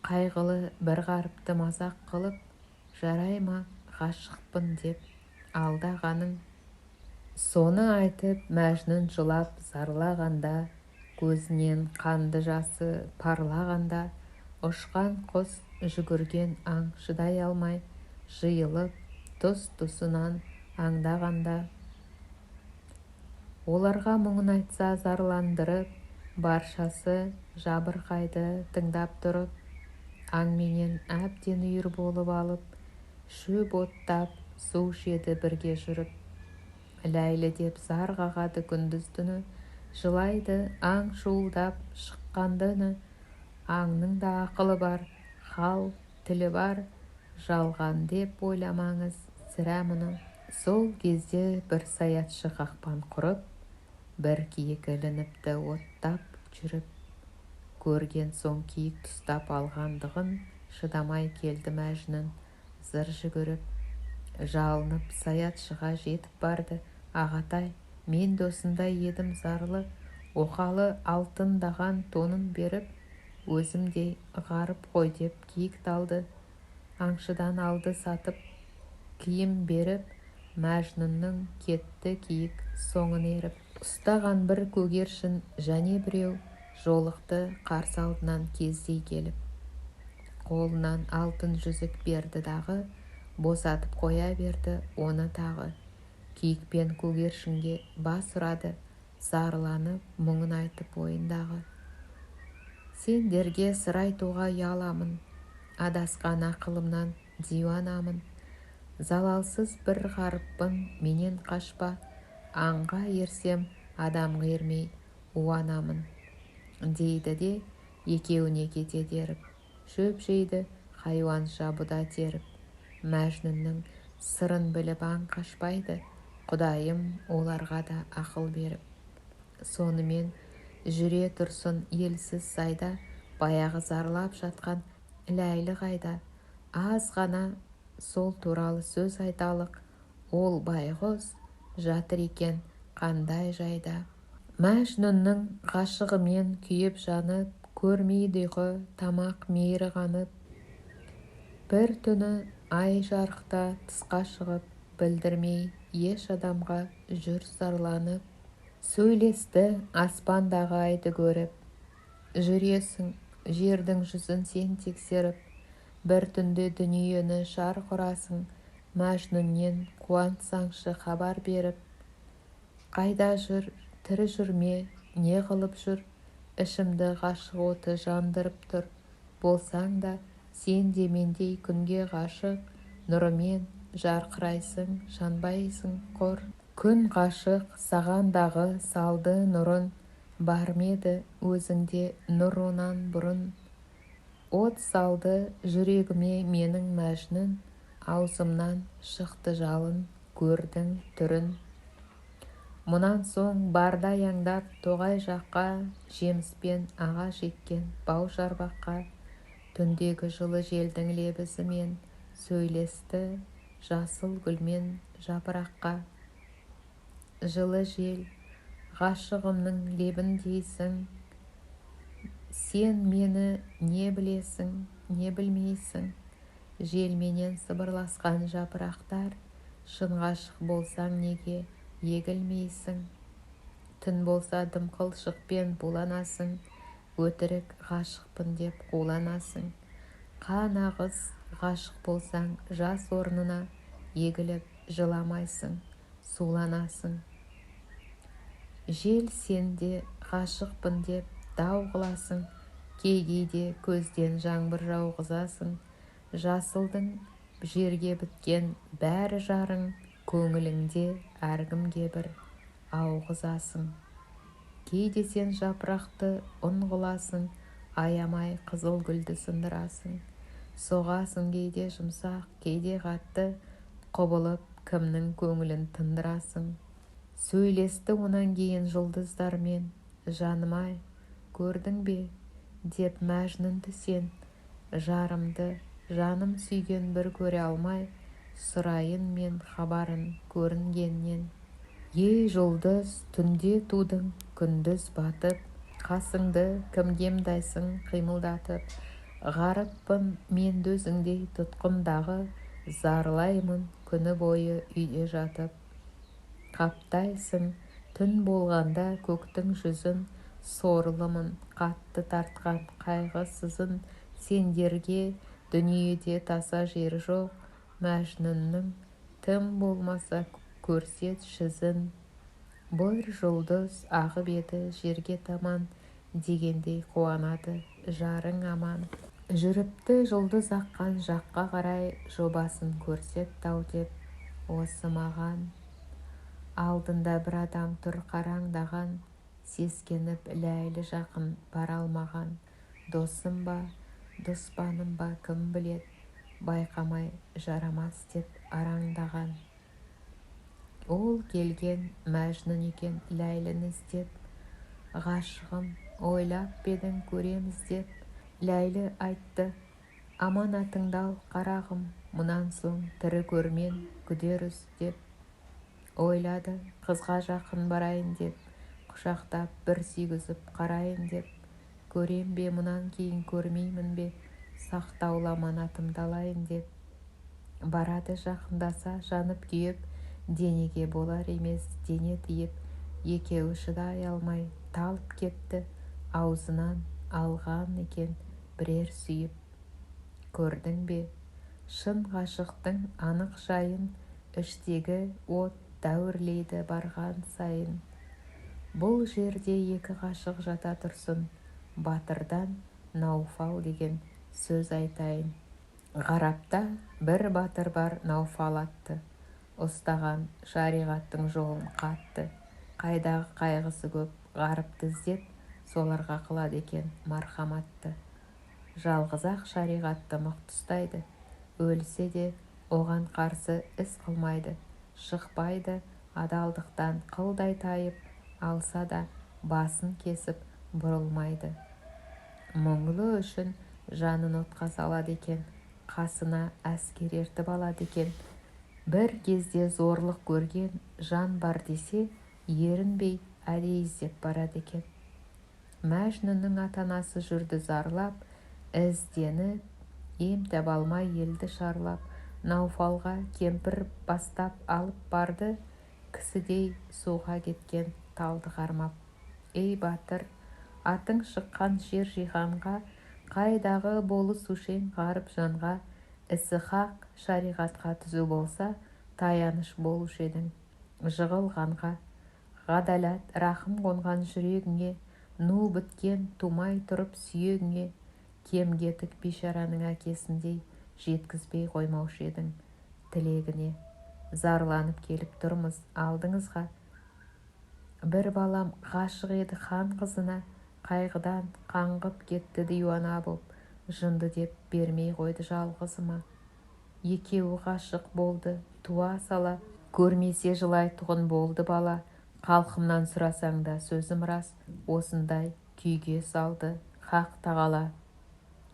Қайғылы бір ғаріпті мазақ қылып, жарай ма ғашықпын деп алдағаның. Соны айтып Мәжнүн жылап зарлағанда, көзінен қанды жасы парлағанда, ұшқан құс жүгірген аң шыдай алмай, жиылып тұс-тұсынан аңдағанда. Оларға мұңын айтса зарландырып, баршасы жабырқайды тыңдап тұрып. Аңменен әбден үйір болып алып, шөп оттап су ішеді бірге жүріп. Ләйлі деп зар қағады күндіз түні, жылайды аң шуылдап шыққанды үні. Аңның да ақылы бар, хал тілі бар, жалған деп ойламаңыз сірә мұны. Сол кезде бір саятшы қақпан құрып, бір киік ілініпті оттап жүріп. Көрген соң киік тұстап алғандығын, шыдамай келді Мәжнүн зыр жүгіріп. Жалынып саятшыға жетіп барды, ағатай, мен де осындай едім зарлы, оқалы алтындаған тонын беріп, өзімдей ғарып қой деп киік талды. Аңшыдан алды сатып киім беріп, Мәжнүннің кетті киік соңын еріп. Ұстаған бір көгершін және біреу, жолықты қарсы алдынан кездей келіп. қолынан алтын жүзік берді дағы, босатып қоя берді оны тағы. Киік пен көгершінге бас ұрады, зарланып мұңын айтып ойындағы. Сендерге сыр айтуға ұяламын, адасқан ақылымнан диуанамын. Залалсыз бір ғаріппын, менен қашпа, аңға ерсем адам ермей уанамын. Дейді де екеуіне кете деріп, шөп жейді хайуанша бұда теріп. Мәжнүннің сырын біліп аң қашпайды, Құдайым оларға да ақыл беріп. Сонымен жүре тұрсын елсіз сайда, баяғы зарлап жатқан Ләйлі қайда. Аз ғана сол туралы сөз айталық, ол байғұс жатыр екен қандай жайда. Мәжнүннің ғашығымен күйіп жанып, көрмейді ұйқы тамақ мейірі қанып. Бір түні ай жарықта тысқа шығып, білдірмей еш адамға жүр зарланып. Сөйлесті аспандағы айды көріп, жүресің жердің жүзін сен тексеріп. Бір түнде дүниені шарқ ұрасың, Мәжнүннен қуантсаңшы хабар беріп. Қайда жүр, тірі жүрме, не қылып жүр, ішімді ғашық оты жандырып тұр. Болсаң да сен де мендей күнге ғашық, нұрымен жарқырайсың, жанбайсың құр. Күн ғашық сағандағы салды нұрын, бармеді өзіңде нұр онан бұрын. От салды жүрегіме менің Мәжнүн, аузымнан шықты жалын, көрдің түрін. Мұнан соң барда аяңдап тоғай жаққа, жеміспен аға жеткен бау жарбаққа. Түндегі жылы желдің лебізімен сөйлесті жасыл гүлмен жапыраққа. Жылы жел, ғашығымның лебін дейсің, сен мені не білесің, не білмейсің. Желменен сыбырласқан жапырақтар, шын ғашық болсаң неге егілмейсің. Түн болса дымқылшықпен буланасың, өтірік ғашықпын деп қуланасың. Қан ағыз ғашық болсаң жас орнына, егіліп жыламайсың, суланасың. Жел сенде ғашықпын деп дау қыласың, кейде көзден жаңбыр жауғызасың. Жасылдың жерге біткен бәрі жарың, көңіліңде әркімге бір ауғызасың. Кейде сен жапырақты ұн қыласың, аямай қызыл гүлді сындырасың. Соғасың кейде жұмсақ, кейде қатты, құбылып кімнің көңілін тындырасың. Сөйлесті онан кейін жұлдыздармен, жаным-ай, көрдің бе, деп Мәжнүнді сен. Жарымды жаным сүйген бір көре алмай, сұрайын мен хабарын көрінгеннен. Ей жұлдыз, түнде тудың, күндіз батып, қасыңды кімге ымдайсың қимылдатып. Ғаріппын мен өзіңдей тұтқындағы, зарлаймын күні бойы үйде жатып. Қаптайсың түн болғанда көктің жүзін, сорлымын қатты тартқан қайғы сызын. Сендерге дүниеде таса жер жоқ, Мәжнүннің тым болмаса көрсет жүзін. Бір жұлдыз ағып еді жерге таман, дегендей қуанады жарың аман. Жүріпті жұлдыз аққан жаққа қарай, жобасын көрсет тау деп осы маған. Алдында бір адам тұр қараңдаған, сескеніп Ләйлі жақын бара алмаған. Досым ба, дұспаным ба кім білет, байқамай жарамас деп араңдаған. Ол келген Мәжнүн екен Ләйліні іздеп. Ғашығым, ойлап бедің көреміз деп. Ләйлі айтты, аманатыңды ал қарағым, мұнан соң тірі көрмен күдер деп. Ойлады, қызға жақын барайын деп, құшақтап бір сүйгізіп қарайын деп. Көрем бе мұнан кейін көрмеймін бе, сақтаулы аманатымды алайын деп. Барады жақындаса жанып күйіп, денеге болар емес дене тиіп. Екеуі шыдай алмай талып кетті, аузынан алған екен бірер сүйіп. көрдің бе? Шын ғашықтың анық жайын, іштегі от дәуірлейді барған сайын. Бұл жерде екі ғашық жата тұрсын, батырдан Науфал деген сөз айтайын. Ғарапта бір батыр бар Науфал атты, ұстаған шариғаттың жолын қатты. Қайдағы қайғысы көп ғарыпты іздеп, соларға қылады екен мархаматты. Жалғыз-ақ шариғатты мықты ұстайды, өлсе де оған қарсы іс қылмайды. Шықпайды адалдықтан қылдай тайып, алса да басын кесіп бұрылмайды. Мұңлы үшін жанын отқа салады екен, қасына әскер ертіп алады екен. Бір кезде зорлық көрген жан бар десе, ерінбей әдейі іздеп барады екен. Мәжнүннің ата-анасы жүрді зарлап, ізденіп, ем таба алмай елді шарлап. Науфалға кемпір бастап алып барды, кісідей суға кеткен талды қармап. Ей батыр, атың шыққан жер жиһанға, қайдағы болысушең ғарып жанға. Ісі хақ шариғатқа түзу болса, таяныш болушы едің жығылғанға. Ғадалат рахым қонған жүрегіңе, ну біткен тумай тұрып сүйегіңе. Кем-кетік бейшараның әкесіндей жеткізбей қоймаушы едің тілегіне. Зарланып келіп тұрмыз алдыңызға, бір балам ғашық еді хан қызына. Қайғыдан қаңғып кетті диуана боп, жынды деп бермей қойды жалғызыма. Екеуі ғашық болды туа сала, көрмесе жылайтұғын болды бала. Халқымнан сұрасаң да сөзім рас, осындай күйге салды хақ тағала.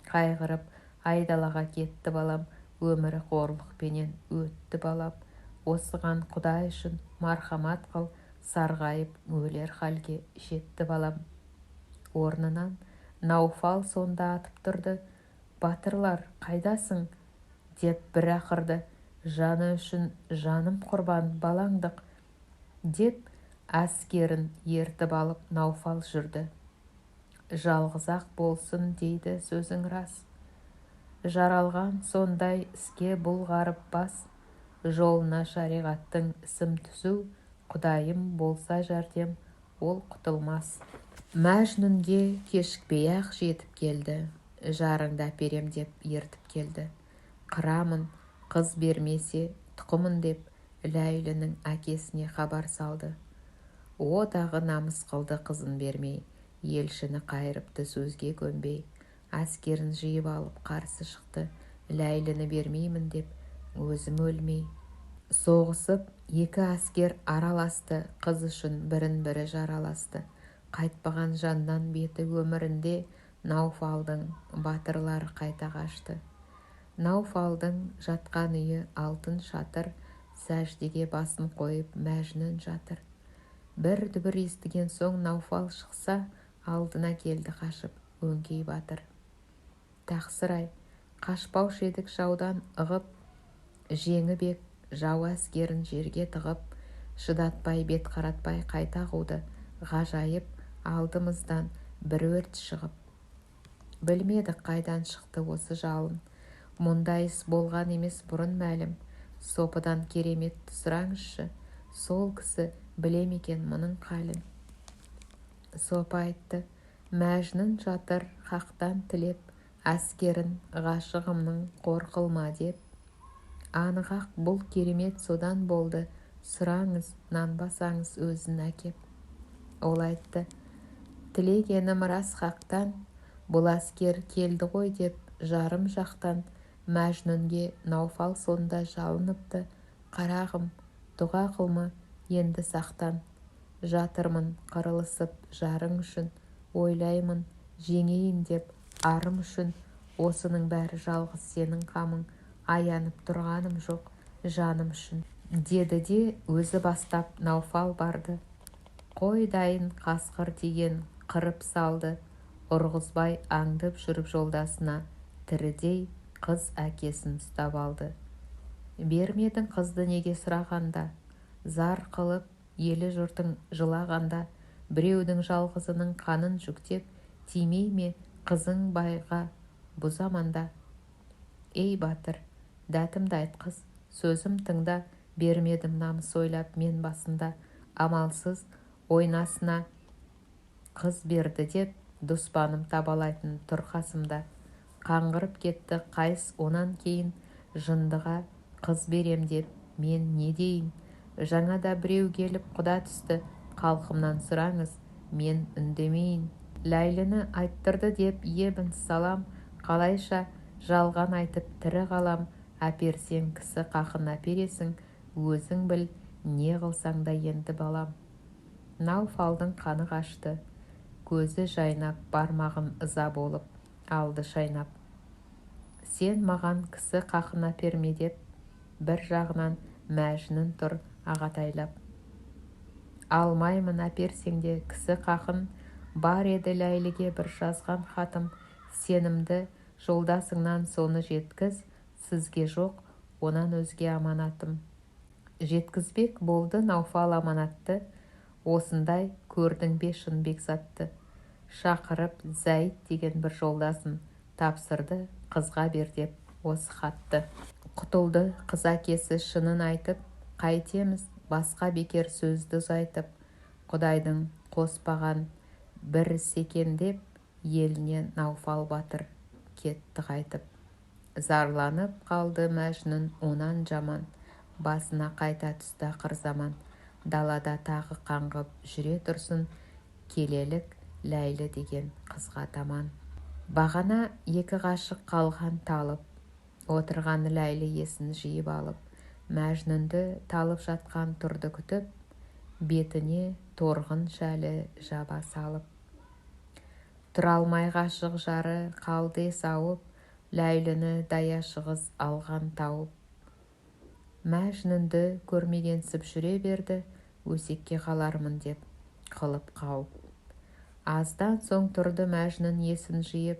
Қайғырып айдалаға кетті балам, өмірі қорлықпенен өтті балам. Осыған Құдай үшін мархамат қыл, сарғайып өлер халге жетті балам. Орнынан Науфал сонда атып тұрды. Батырлар қайдасың деп бір ақырды. Жаны үшін жаным құрбан балаңдық деп әскерін ертіп алып Науфал жүрді. Жалғыз-ақ болсын дейді сөзің рас. Жаралған сондай іске бұл ғарып бас, жолына шариғаттың ісім түзу. Құдайым болса жәрдем, ол құтылмас. Мәжнүнге кешікпей-ақ жетіп келді, жарыңды әперем деп ертіп келді. Қырамын, қыз бермесе тұқымын деп Ләйлінің әкесіне хабар салды. О дағы намыс қылды қызын бермей, елшіні қайырыпты сөзге көнбей. Әскерін жиып алып қарсы шықты, Ләйліні бермеймін деп өзім өлмей. Соғысып екі әскер араласты, қыз үшін бірін-бірі жараласты. Қайтпаған жаннан беті өмірінде, Науфалдың батырлары қайта қашты. Науфалдың жатқан үйі алтын шатыр, сәждеге басын қойып Мәжнүн жатыр. Бір дүбір естіген соң Науфал шықса, алдына келді қашып өңкей батыр. Тақсыр-ай, қашпаушы едік жаудан ығып, жеңібек жау әскерін жерге тығып, шыдатпай бет қаратпай қайта қуды. Ғажайып алдымыздан бір өрт шығып. Білмедік қайдан шықты осы жалын, мұндай іс болған емес бұрын мәлім. Сопыдан кереметті сұраңызшы, сол кісі білем екен мұның қалін. Сопы айтты, Мәжнүн жатыр хақтан тілеп, әскерін ғашығымның қор қылма деп. Анық-ақ бұл керемет содан болды, сұраңыз, нанбасаңыз өзін әкеп. Ол айтты, тілегенім рас хақтан, бұл әскер келді ғой деп жарым жақтан. Мәжнүнге Науфал сонда жалыныпты, қарағым, дұға қылма енді сақтан. Жатырмын қырылысып жарың үшін, ойлаймын жеңейін деп арым үшін. Осының бәрі жалғыз сенің қамың, аянып тұрғаным жоқ жаным үшін. Деді де өзі бастап Науфал барды. Қой дайын қасқыр тиген қырып салды, ұрғызбай аңдып жүріп жолдасына, тірідей қыз әкесін ұстап алды. Бермедің қызды неге сұрағанда, зар қылып елі жұртың жылағанда, біреудің жалғызының қанын жүктеп, тимей ме қызың байға бұ заманда. ей батыр, дәтімді айтқыз, сөзім тыңда, бермедім намыс ойлап мен басында, амалсыз ойнасына қыз берді деп, дұспаным табалайтын тұр қасымда. Қаңғырып кетті қайыс онан кейін, жындыға қыз берем деп мен не дейін. Жаңада біреу келіп құда түсті, халқымнан сұраңыз, мен үндемейін. Ләйліні айттырды деп ебін салам, қалайша жалған айтып тірі қалам. Әперсең кісі қақын әпересің, өзің біл, не қылсаң да енді балам. Науфалдың қаны қашты, көзі жайнап, бармағын ыза болып алды шайнап. Сен маған кісі қақын әперме деп, бір жағынан Мәжнүн тұр ағатайлап. Алмаймын әперсең де кісі қақын, бар еді Ләйліге бір жазған хатым. Сенімді жолдасыңнан соны жеткіз, сізге жоқ, онан өзге аманатым. Жеткізбек болды Науфал аманатты, осындай көрдің бе шын Бекзатты. Шақырып Зәйд деген бір жолдасын тапсырды, қызға бер деп осы хатты. Құтылды қыз әкесі шынын айтып, қайтеміз басқа бекер сөзді ұзайтып. Құдайдың қоспаған бір іс екен деп, еліне Науфал батыр кетті қайтып. Зарланып қалды Мәжнүн онан жаман, басына қайта түсті ақыр заман. Далада тағы қаңғып жүре тұрсын, келелік Ләйлі деген қызға таман. Бағана екі ғашық қалған талып, отырған Ләйлі есін жиып алып, Мәжнүнді талып жатқан тұрды күтіп, бетіне торғын шәлі жаба салып. Тұра алмай ғашық жары қалды сауып, Ләйліні даяшығыз алған тауып. Мәжнүнді көрмегенсіп жүре берді, өсекке қалармын деп қылып қауып. Аздан соң тұрды Мәжнүн есін жиып,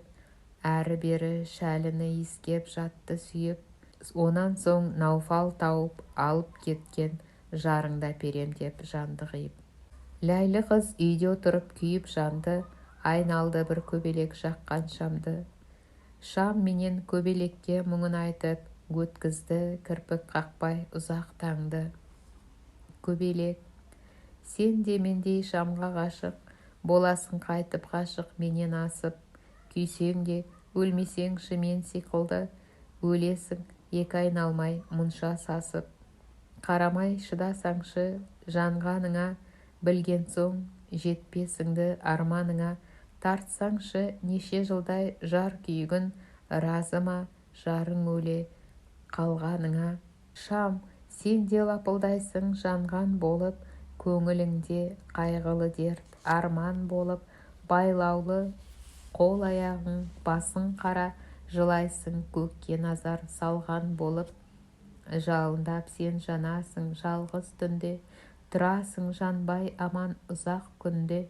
әрі-бері шәліні иіскеп жатты сүйіп. Онан соң Науфал тауып алып кеткен, жарыңда әперем деп жанды қиып. Ләйлі қыз үйде отырып күйіп жанды, айналды бір көбелек жаққан шамды. Шам менен көбелекке мұңын айтып, өткізді кірпік қақпай ұзақ таңды. Көбелек, сен де мендей шамға ғашық, боласың қайтып ғашық менен асып. Күйсең де өлмесеңші мен сиқылды, өлесің екі айналмай мұнша сасып. Қарамай шыдасаңшы жанғаныңа, білген соң жетпесіңді арманыңа. Тартсаңшы неше жылдай жар күйігін, разы ма жарың өле қалғаныңа. Шам, сен де лапылдайсың жанған болып, көңіліңде қайғылы дерт арман болып. Байлаулы қол аяғың басың қара, жылайсың көкке назар салған болып. Жалындап сен жанасың жалғыз түнде, тұрасың жанбай аман ұзақ күнде.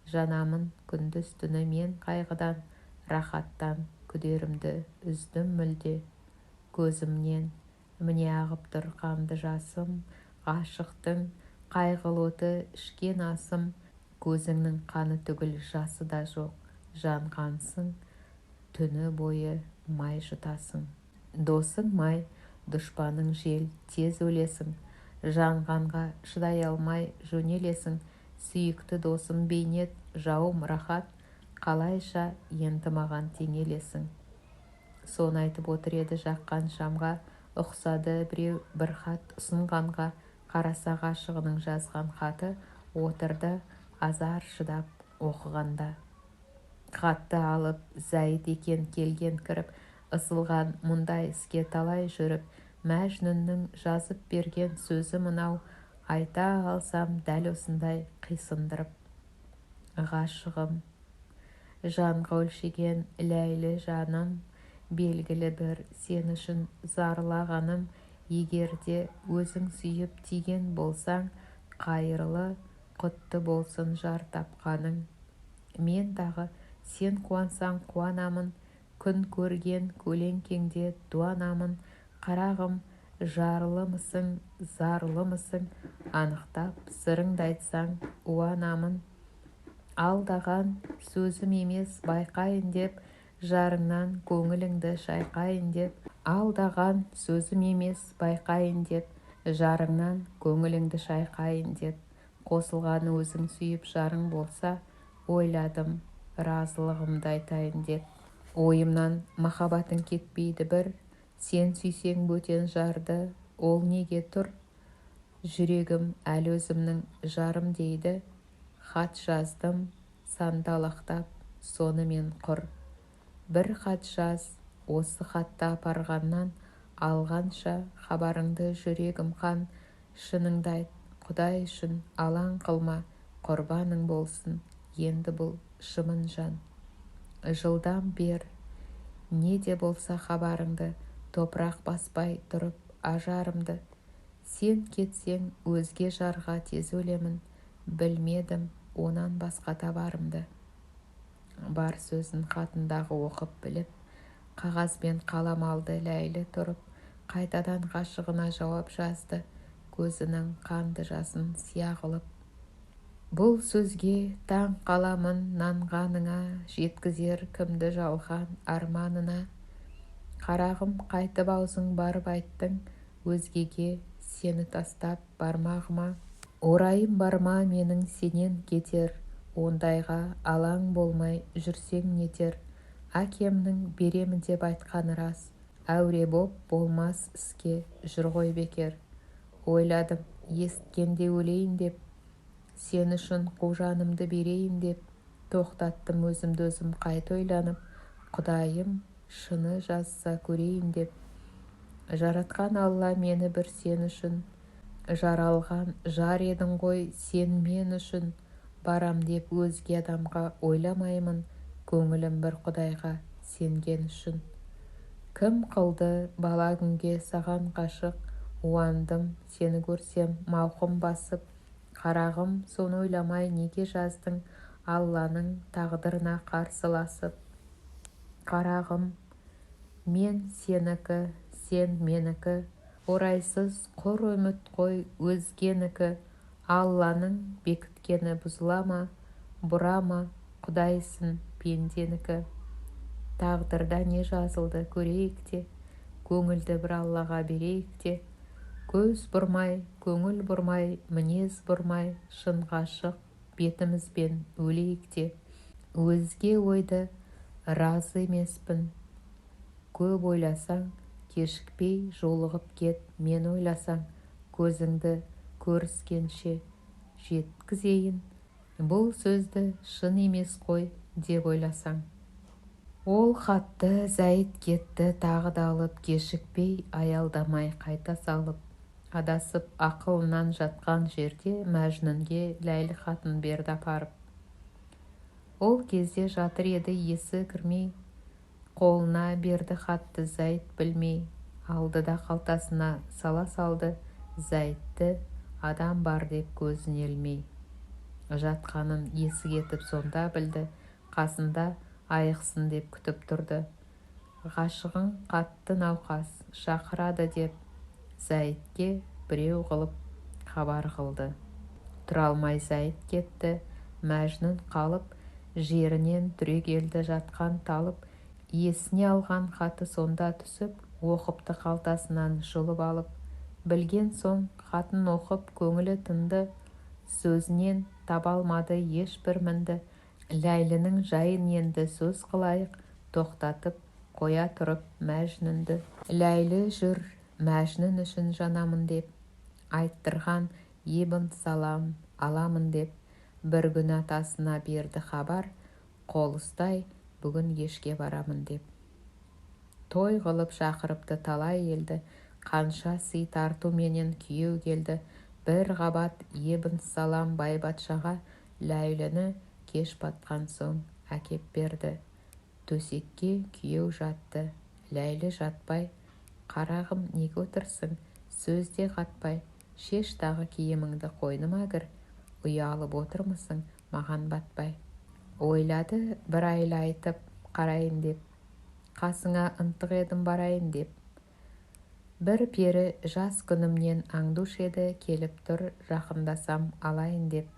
Жанамын күндіз түні мен қайғыдан, рахаттан күдерімді үздім мүлде. Көзімнен міне ағып тұр қанды жасым, ғашықтың қайғылы оты ішкен асым. Көзіңнің қаны түгіл жасы да жоқ, жанғансың, түні бойы май жұтасың. Досың май, дұшпаның жел, тез өлесің. Жанғанға шыдай алмай жөнелесің. Сүйікті досым бейнет, жауым рахат, қалайша енді маған теңелесің. Соны айтып отыр еді жаққан шамға, ұқсады біреу бір хат ұсынғанға. Қараса ғашығының жазған хаты, отырды азар шыдап оқығанда. Хатты алып Зәйд екен келген кіріп, ысылған мұндай іске талай жүріп. Мәжнүннің жазып берген сөзі мынау, айта алсам дәл осындай қисындырып. Ғашығым, жанға өлшеген Ләйлі жаным, белгілі бір сен үшін зарлағаным. Егерде өзің сүйіп тиген болсаң, қайырлы құтты болсын жар тапқаның. Мен дағы сен қуансаң қуанамын, күн көрген көлеңкеңде дуанамын. Қарағым, жарлымысың, зарлымысың, анықтап сырыңды айтсаң уанамын. Алдаған сөзім емес байқайын деп, жарыңнан көңіліңді шайқайын деп, алдаған сөзім емес байқайын деп, жарыңнан көңіліңді шайқайын деп, қосылған өзің сүйіп жарың болса, ойладым разылығымды айтайын деп. Ойымнан махаббатың кетпейді бір, сен сүйсең бөтен жарды, ол неге тұр? Жүрегім әлі өзімнің жарым дейді, хат жаздым сандалақтап, сонымен құр. Бір хат жаз, осы хатты апарғаннан, алғанша хабарыңды жүрегім қан. Шыныңды айт, Құдай үшін алаң қылма, құрбаның болсын енді бұл шымын жан. Жылдан бер, не де болса хабарыңды, топырақ баспай тұрып ажарымды. Сен кетсең өзге жарға тез өлемін, білмедім онан басқа табарымды. Бар сөзін хатындағы оқып біліп, қағазбен қалам алды Ләйлі тұрып, қайтадан ғашығына жауап жазды, көзінің қанды жасын сия қылып. Бұл сөзге таң қаламын нанғаныңа, жеткізер кімді жалған арманына. Қарағым, қайтып аузың барып айттың, өзгеге сені тастап бармағыма. Орайым барма менің сенен кетер, ондайға алаң болмай жүрсең нетер. Әкемнің беремін деп айтқаны рас, әуре боп болмас іске жүр ғой бекер. Ойладым, есіткенде өлейін деп, сен үшін қу жанымды берейін деп, тоқтаттым өзімді өзім қайта ойланып, Құдайым шыны жазса көрейін деп. Жаратқан Алла мені бір сен үшін, жаралған жар едің ғой сен мен үшін. Барам деп өзге адамға ойламаймын, көңілім бір Құдайға сенген үшін. Кім қылды бала күнге саған ғашық, уандым сені көрсем мауқым басып. Қарағым, соны ойламай неге жаздың, Алланың тағдырына қарсыласып. Қарағым, мен сенікі, сен менікі, орайсыз құр үміт қой өзгенікі. Алланың бекіткені бұзыла ма, бұра ма, Құдайсың пенденікі. Тағдырда не жазылды көрейік те, көңілді бір Аллаға берейік те. Көз бұрмай, көңіл бұрмай, мінез бұрмай, шын ғашық бетімізбен өлейік те. Өзге ойды разы емеспін, көп ойласаң, кешікпей жолығып кет, мен ойласаң, көзіңді көріскенше жеткізейін, бұл сөзді шын емес қой деп ойласаң. Ол хатты Зәйд кетті тағы да алып, кешікпей аялдамай қайта салып. Адасып ақылынан жатқан жерде Мәжнүнге Ләйлі хатын берді апарып. Ол кезде жатыр еді есі кірмей, қолына берді хатты Зәйд білмей. Алды да қалтасына сала салды, Зәйдті адам бар деп көзін елмей. Жатқанын есі кетіп сонда білді, қасында айықсын деп күтіп тұрды. Ғашығың қатты науқас, шақырады деп, Зәйдке біреу қылып хабар қылды. Тұра алмай Зәйд кетті, Мәжнүн қалып, жерінен түрегелді жатқан талып. Есіне алған хаты сонда түсіп, оқыпты қалтасынан жұлып алып. Білген соң хатын оқып көңілі тынды, сөзінен таба алмады ешбір мінді. Ләйлінің жайын енді сөз қылайық, тоқтатып қоя тұрып Мәжнүнді. Ләйлі жүр Мәжнүн үшін жанамын деп, айттырған ебін салам аламын деп. Бір күн атасына берді хабар, қол ұстай бүгін ешке барамын деп. Той қылып шақырыпты талай елді, қанша сый тарту менен күйеу келді. Бір қабат ебін салам байбатшаға, Ләйліні кеш батқан соң әкеп берді. Төсекке күйеу жатты, Ләйлі жатпай. Қарағым, неге отырсың, сөзде қатпай, шеш тағы киіміңді қойныма кір, ұялып отырмысың маған батпай. Ойлады бір айлы айтып қарайын деп, қасыңа ынтық едім барайын деп. Бір пері жас күнімнен аңдуш еді, келіп тұр жақындасам алайын деп.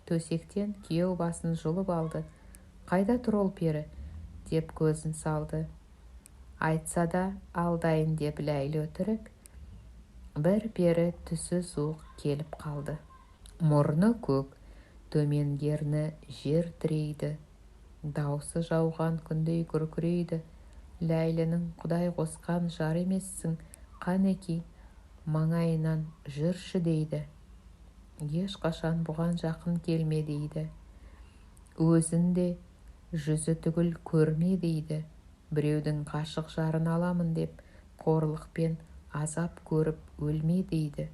Төсектен күйеу басын жұлып алды. Қайда тұр ол пері? деп көзін салды. Айтса да алдайын деп Ләйлі өтірік, бір пері түсі суық келіп қалды. Мұрны көк, төмен ерні жер тірейді, даусы жауған күндей күркірейді. Ләйлінің құдай қосқан жар емессің, қанеки, маңайынан жүрші дейді. Ешқашан бұған жақын келме дейді. Өзінде жүзі түгіл көрме дейді. Біреудің ғашық жарын аламын деп, қорлықпен азап көріп өлме дейді.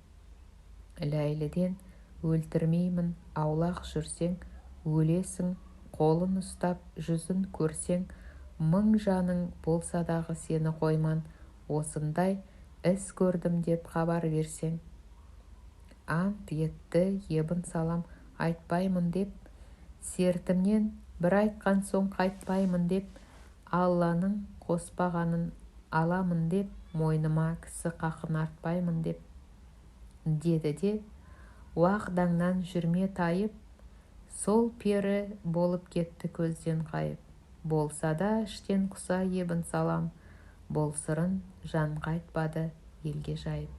Ләйліден өлтірмеймін, аулақ жүрсең, өлесің, қолын ұстап жүзін көрсең, мың жаның болса дағы сені қойман, осындай іс көрдім деп хабар берсең. Ант етті ебін салам айтпаймын деп, сертімнен бір айтқан соң қайтпаймын деп, Алланың қоспағанын аламын деп, мойныма кісі қақын артпаймын деп, деді де, уағдаңнан жүрме тайып, сол пері болып кетті көзден қайып. Болса да іштен құса ебін салам, бұл сырын жан қайтпады елге жайып.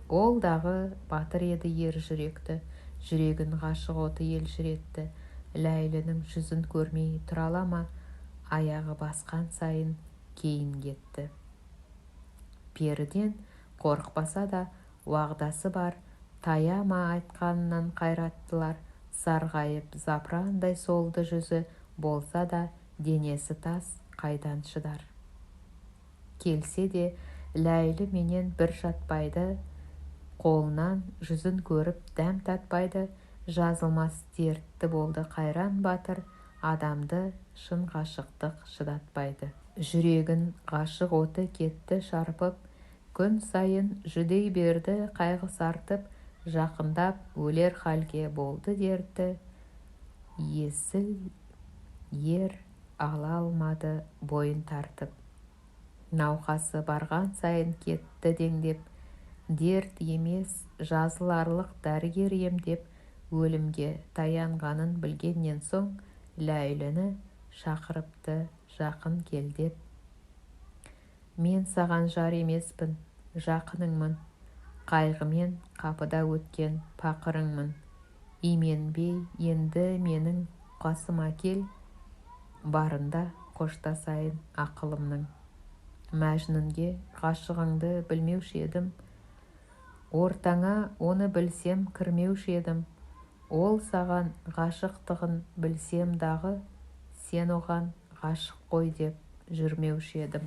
Ол дағы батыр еді ер жүректі, жүрегін ғашық оты ел жүретті. Ләйлінің жүзін көрмей тұра ала ма, аяғы басқан сайын кейін кетті. Періден қорықпаса да уағдасы бар, таяма айтқанынан қайраттылар. Сарғайып запырандай солды жүзі, болса да денесі тас қайдан шыдар. Келсе де Ләйлі менен бір жатпайды, қолынан жүзін көріп дәм татпайды. Жазылмас дертті болды қайран батыр, адамды шын ғашықтық шыдатпайды. Жүрегін ғашық оты кетті шарпып, күн сайын жүдей берді қайғы сартып, жақындап өлер халге болды дерті. Есіл ер ала алмады бойын тартып, науқасы барған сайын кетті деңдеп, дерт емес жазыларлық дәрігер емдеп, өлімге таянғанын білгеннен соң, Ләйліні шақырыпты жақын келдеп. Мен саған жар емеспін, жақыныңмын, қайғымен қапыда өткен пақырыңмын. Именбей енді менің қасыма кел, барында қоштасайын ақылымның. Мәжнүнге ғашығыңды білмеуші едім, ортаңа оны білсем кірмеуші едім. Ол саған ғашықтығын білсем дағы, сен оған ғашық қой деп жүрмеуші едім.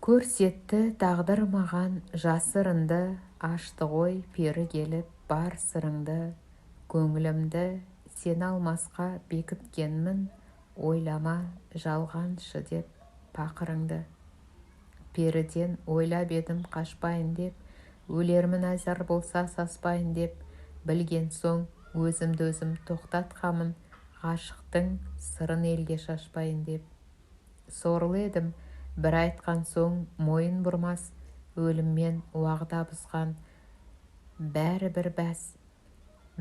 Көрсетті тағдыр маған жасырынды, ашты ғой пері келіп бар сырыңды. Көңілімді сен алмасқа бекіткенмін, ойлама жалғаншы деп пақырыңды. Періден ойлап едім қашпайын деп, өлермін азар болса саспайын деп, білген соң өзімді өзім тоқтатқамын, ғашықтың сырын елге шашпайын деп. Сорлы едім, бір айтқан соң мойын бұрмас, өліммен уағда бұзған бәрі бір бәс.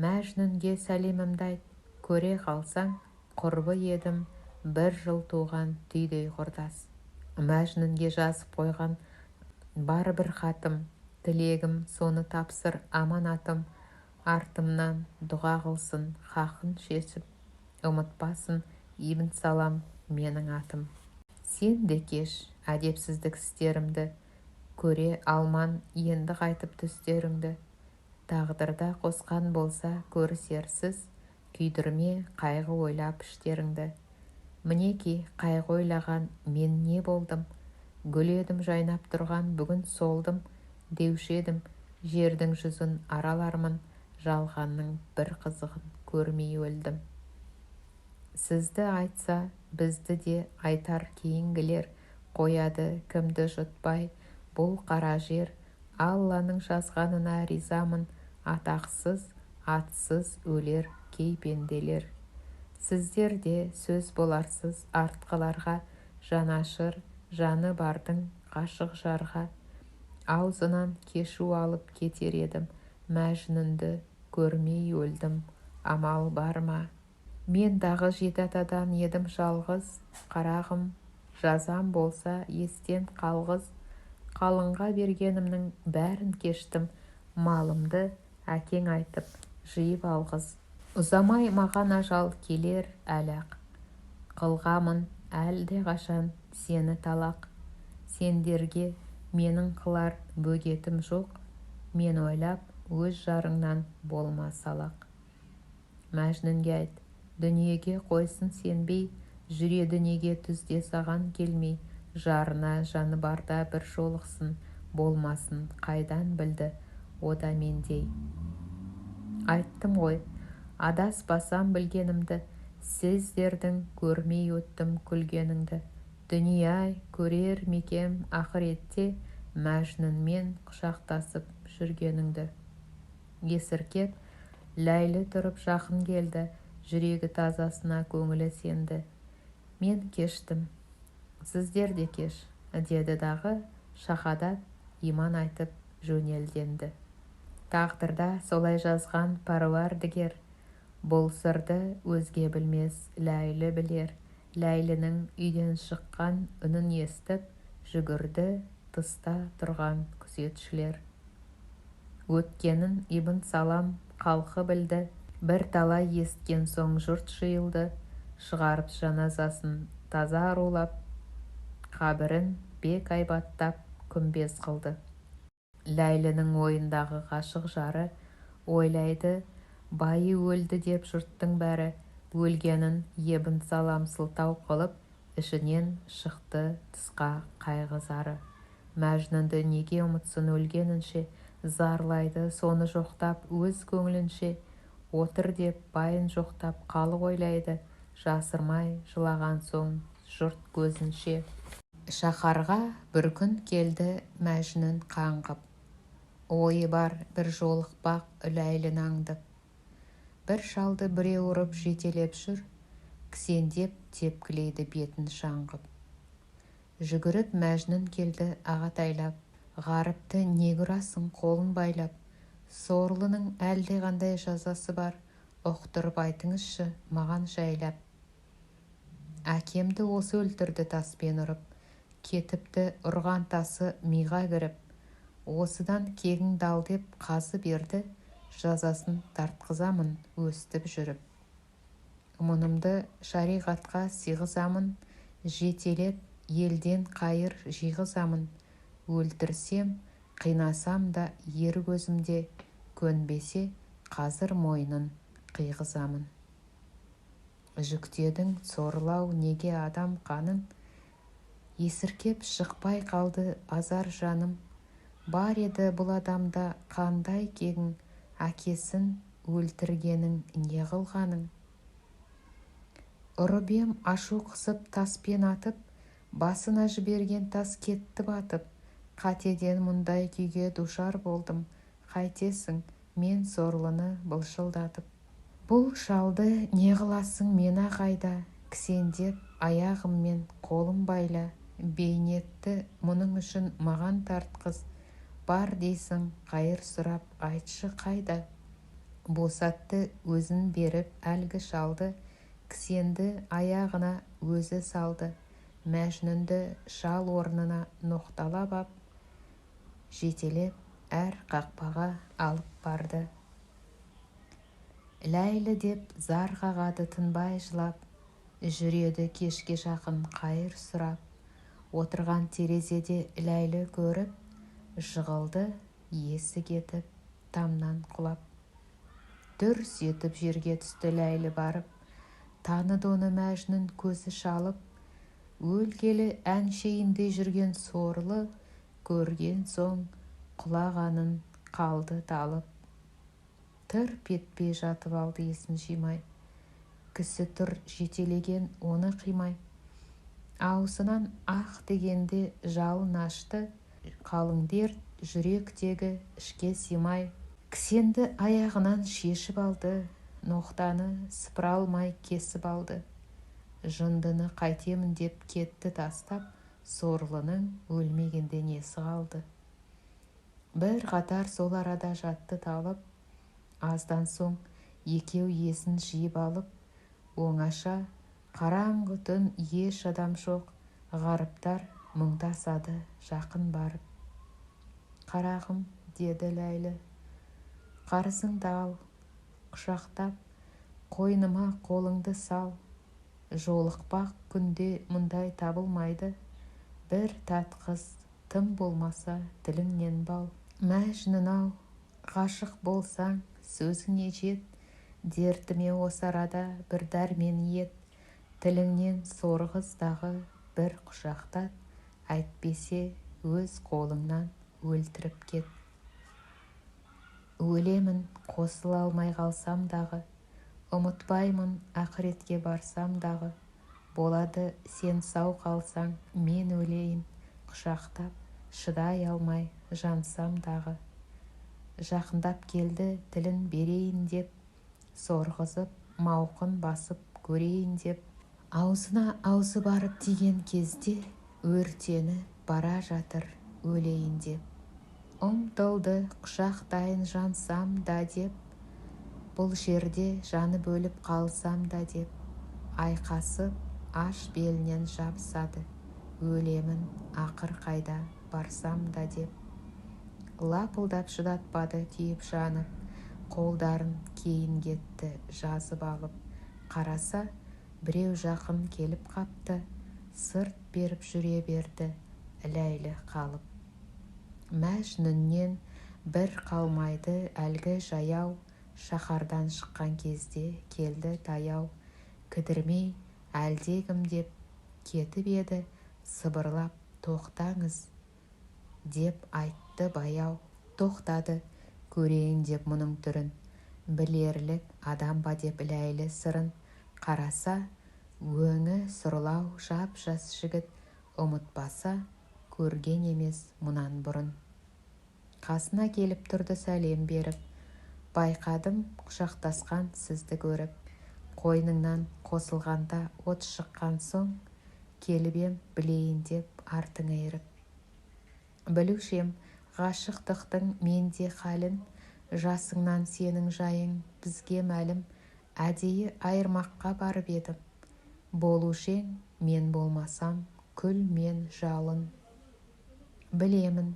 Мәжнүнге сәлемімді айт, көре қалсаң, құрбы едім бір жыл туған түйдей құрдас. Мәжнүнге жазып қойған бар бір хатым, тілегім соны тапсыр аманатым, артымнан дұға қылсын хақын шешіп, ұмытпасын ибн салам менің атым. Сен де кеш әдепсіздік істерімді, көре алман енді қайтып түстеріңді. Тағдырда қосқан болса көрісерсіз, күйдірме қайғы ойлап іштеріңді. Мінеки қайғы ойлаған мен не болдым, гүл едім жайнап тұрған бүгін солдым, деуші едім жердің жүзін аралармын, жалғанның бір қызығын көрмей өлдім. Сізді айтса бізді де айтар кейінгілер, қояды кімді жұтпай бұл қара жер. Алланың жазғанына ризамын, атақсыз атсыз өлер кей пенделер. Сіздер де сөз боларсыз артқыларға, жанашыр жаны бардың ғашық жарға. Аузынан кешу алып кетер едім, мәжнүнді көрмей өлдім, амал бар ма? Мен дағы 7 атадан едім жалғыз, қарағым, жазам болса естен қалғыз. Қалыңға бергенімнің бәрін кештім, малымды әкең айтып жиып алғыз. Ұзамай маған ажал келер әлі-ақ, қылғамын әлде қашан сені талақ. Сендерге менің қылар бөгетім жоқ, мен ойлап өз жарыңнан болма салақ. Мәжнүнге айт, дүниеге қойсын сенбей, жүреді неге түзде саған келмей. Жарына жаны барда бір жолықсын, болмасын қайдан білді о да мендей. Айттым ғой, адаспасам білгенімді, сіздердің көрмей өттім күлгеніңді. Дүние-ай, көрер мекем ақыретте, Мәжнүнмен құшақтасып жүргеніңді. Есіркеп, Ләйлі тұрып жақын келді, жүрегі тазасына көңілі сенді. Мен кештім, сіздер де кеш, деді дағы, шахадат иман айтып жөнелденді. Тағдырда солай жазған Пәруардігер, бұл сырды өзге білмес, Ләйлі білер. Ләйлінің үйден шыққан үнін естіп, жүгірді тыста тұрған күзетшілер. Өткенін Ибн Салам халқы білді, бір талай есткен соң жұрт жиылды, шығарып жаназасын таза арулап, қабірін бек айбаттап күмбез қылды. Ләйлінің ойындағы ғашық жары, ойлайды, байы өлді деп жұрттың бәрі. Өлгенін Ибн Салам сылтау қылып, ішінен шықты тысқа қайғы зары. Мәжнүнді неге ұмытсын өлгенінше, зарлайды соны жоқтап өз көңілінше. Отыр деп байын жоқтап халық ойлайды, жасырмай жылаған соң жұрт көзінше. Шаһарға бір күн келді Мәжнүн қаңғып, ойы бар бір жолықпақ Ләйліні аңдып. Бір шалды біреу ұрып жетелеп жүр, кісендеп тепкілейді бетін шаңғып. Жүгіріп Мәжнүн келді ағатайлап, ғаріпті не көрасың қолын байлап. Сорлының әлде қандай жазасы бар, ұқтырып айтыңызшы маған жайлап. Әкемді осы өлтірді таспен ұрып, кетіпті ұрған тасы миға кіріп. Осыдан кегің дал деп қазы берді, жазасын тартқызамын өстіп жүріп. Мұнымды шариғатқа сыйғызамын, жетелеп елден қайыр жиғызамын. Өлтірсем, қинасам да ер көзімде, көнбесе қазір мойнын қиғызамын. Жүктедің сорлау неге адам қанын, есіркеп шықпай қалды азар жаным. Бар еді бұл адамда қандай кегің, әкесін өлтіргенің не қылғаның. Ұрып ем ашу қысып таспен атып, басына жіберген тас кетті батып. Қатеден мұндай күйге душар болдым, қайтесің мен сорлыны былшылдатып. Бұл шалды не қыласың мені қайда, кісендеп аяғыммен қолым байла. Бейнетті мұның үшін маған тартқыз, бар дейсің қайыр сұрап айтшы қайда. Босатты өзін беріп әлгі шалды, кісенді аяғына өзі салды. Мәжнүнді шал орнына ноқталап ап, жетелеп әр қақпаға алып барды. Ләйлі деп зар қағады тынбай жылап, жүреді кешке жақын қайыр сұрап. Отырған терезеде Ләйлі көріп, жығылды есі кетіп тамнан құлап. Дүрс етіп жерге түсті Ләйлі барып, таныды оны Мәжнүн көзі шалып. Өлгелі әншейінде жүрген сорлы, көрген соң құлағанын қалды талып. Тырп етпей жатып алды есін жимай, кісі тұр жетелеген оны қимай. Аузынан ақ дегенде жалын ашты, қалың дерт жүректегі ішке симай. Кісенді аяғынан шешіп алды, ноқтаны сыпыра алмай кесіп алды. Жындыны қайтемін деп кетті тастап, сорлының өлмегенде несі қалды. Бір қатар сол арада жатты талып, аздан соң екеу есін жиып алып, Оңаша қараңғы түн, еш адам жоқ. Ғаріптар мұңдасады жақын барып. Қарағым, деді Ләйлі, қарызыңды ал, құшақтап қойныма қолыңды сал. Жолықпақ күнде мұндай табылмайды. Бір татқыз, тым болмаса тіліңнен бал. Мәжнүн-ау, ғашық болсаң сөзіңе жет. Дертіме осы арада бір дәрмен ет. Тіліңнен сорғыздағы бір құшақтат. Әйтпесе өз қолыңнан өлтіріп кет. Өлемін қосыла алмай қалсам дағы, ұмытпаймын ақыретке барсам дағы. Болады сен сау қалсаң мен өлейін, құшақтап шыдай алмай жансам дағы. Жақындап келді тілін берейін деп, сорғызып мауқын басып көрейін деп. Аузына аузы барып тиген кезде өртеніп бара жатыр өлейін деп. Ұмтылды құшақтайын жансам да деп, бұл жерде жаны бөліп қалсам да деп. Айқасып аш белінен жабысады, өлемін ақыр қайда барсам да деп. Лапылдап шыдатпады күйіп жанып, қолдарын кейін кетті жазып алып. Қараса біреу жақын келіп қапты, сырт беріп жүре берді Ләйлі қалып. Мәжнүннен бір қалмайды әлгі жаяу, шаһардан шыққан кезде келді таяу. Кідірмей әлдегім деп кетіп еді, сыбырлап тоқтаңыз деп айтты баяу. Тоқтады, көрейін деп мұның түрін, білерлік адам ба деп Ләйлі сырын. Қараса өңі сұрлау жап-жас жігіт, ұмытпаса көрген емес мұнан бұрын. Қасына келіп тұрды сәлем беріп, байқадым құшақтасқан сізді көріп. Қойныңнан қосылғанда от шыққан соң, келіп ем білейін деп артың айырып. Білушем ғашықтықтың менде халін, жасыңнан сенің жайың бізге мәлім. Әдейі айырмаққа барып едім, болушең мен болмасам күл мен жалын. Білемін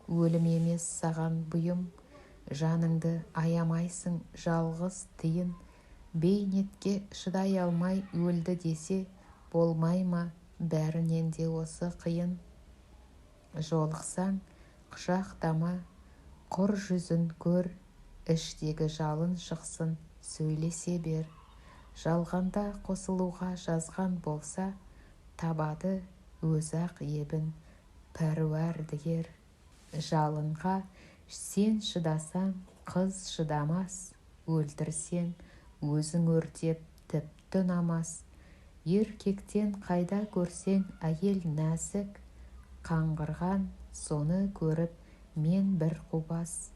өлім емес саған бұйым, жаныңды аямайсың жалғыз тиын. Бейнетке шыдай алмай өлді десе, болмай ма бәрінен де осы қиын. Жолықсаң құшақтама, құр жүзін көр, іштегі жалын шықсын, сөйлесе бер. Жалғанда қосылуға жазған болса, табады өзі-ақ ебін пәруәрдігер. Жалынға сен шыдасаң қыз шыдамас, өлтірсең өзің өртеп тіпті ұнамас. Еркектен қайда көрсең әйел нәзік, қаңғырған соны көріп мен бір қубас.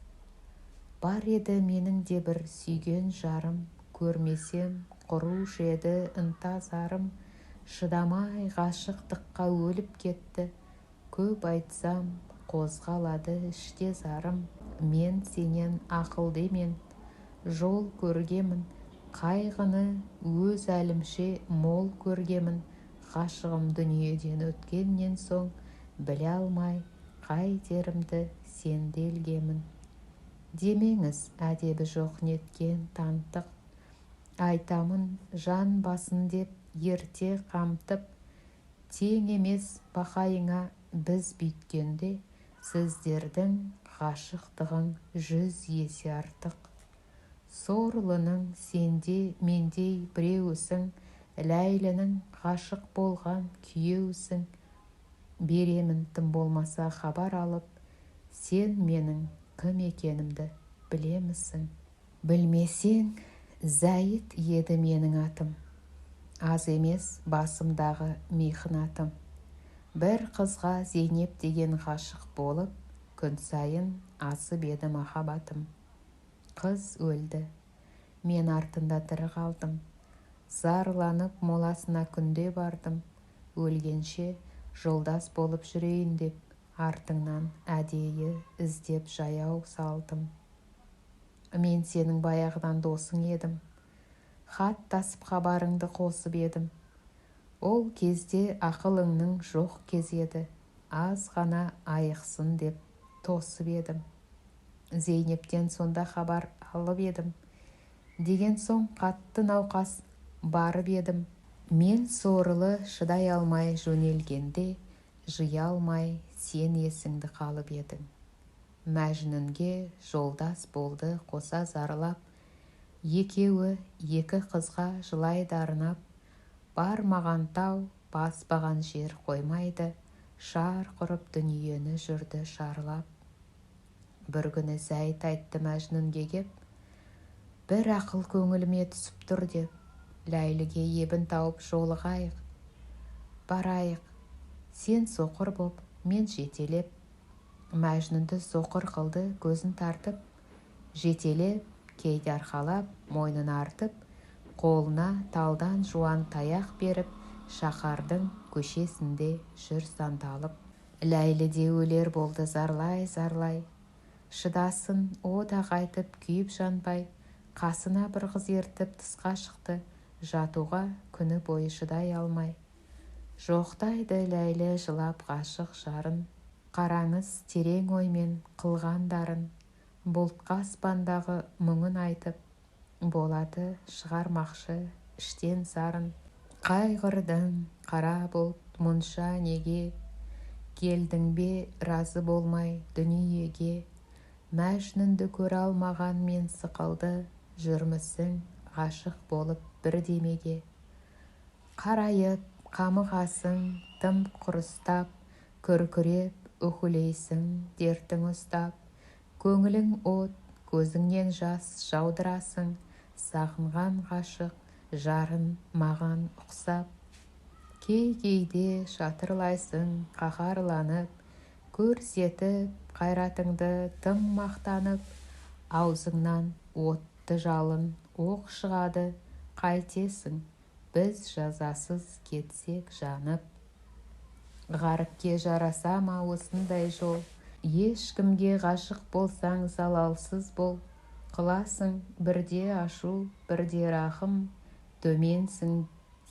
Бар еді менің де бір сүйген жарым, көрмесем құрушы еді ынтазарым. Шыдамай ғашықтыққа өліп кетті, көп айтсам қозғалады іште зарым. Мен сенен ақылды емен, жол көргемін, қайғыны өз әлімше мол көргемін. Ғашығым дүниеден өткеннен соң, біле алмай қайтерімді сенделгемін. Демеңіз әдебі жоқ неткен тантық, айтамын жан басын деп ерте қамтып. Тең емес бақайыңа біз бүйткенде, сіздердің ғашықтығың 100 есе артық. Сорлының сенде мендей біреусің, Ләйлінің ғашық болған күйеусің. Беремін тым болмаса хабар алып, сен менің кім екенімді білемісің? Білмесең, Зәйіт еді менің атым, аз емес басымдағы михнатым. Бір қызға Зейнеп деген ғашық болып, күн сайын асып еді махаббатым. Қыз өлді, мен артында тірі қалдым, зарланып моласына күнде бардым. Өлгенше жолдас болып жүрейін деп, артыңнан әдейі іздеп жаяу салдым. Мен сенің баяғыдан досың едім, хат тасып хабарыңды қосып едім. Ол кезде ақылыңның жоқ кез еді. Аз ғана айықсын деп тосып едім. Зейнептен сонда хабар алып едім. Деген соң қатты науқас барып едім. Мен сорлы шыдай алмай жөнелгенде, жия алмай сен есіңді қалып едің. Мәжнүнге жолдас болды қоса зарлап, екеуі екі қызға жылайды арнап. Бармаған тау, баспаған жер қоймайды, шар құрып дүниені жүрді шарлап. Бір күні Зәйт айтты Мәжнүнге кеп, бір ақыл көңіліме түсіп тұр деп, Ләйліге ебін тауып жолығайық. Барайық, сен соқыр боп, мен жетелеп. Мәжнүнді соқыр қылды көзін тартып, жетелеп, кейде арқалап, мойнын артып, қолына талдан жуан таяқ беріп, шаһардың көшесінде жүр сандалып. Ләйлі де өлер болды зарлай-зарлай. Шыдасын о да қайтып күйіп жанбай, қасына бір қыз ертіп тысқа шықты, жатуға күні бойы шыдай алмай. Жоқтайды Ләйлі жылап ғашық жарын, қараңыз терең оймен қылғандарын. Бұлтқа аспандағы мұңын айтып, болады шығармақшы іштен зарын. Қайғырдың қара бұлт мұнша неге, келдің бе разы болмай дүниеге. Мәжнүнді көре алмаған мен сықылды, жүрмісің ғашық болып бірдемеге. Қарайып қамығасың тым құрыстап, күркіреп үхілейсің дертің ұстап. Көңілің от, көзіңнен жас жаудырасың, сағынған ғашық жарын маған ұқсап. Кейде шатырлайсың қаһарланып, көрсетіп қайратыңды тым мақтанып. Аузыңнан отты жалын оқ шығады, қайтесің біз жазасыз кетсек жанып. Ғаріпке жараса ма осындай жол, ешкімге ғашық болсаң залалсыз бол. Қыласың бірде ашу, бірде рахым, төменсің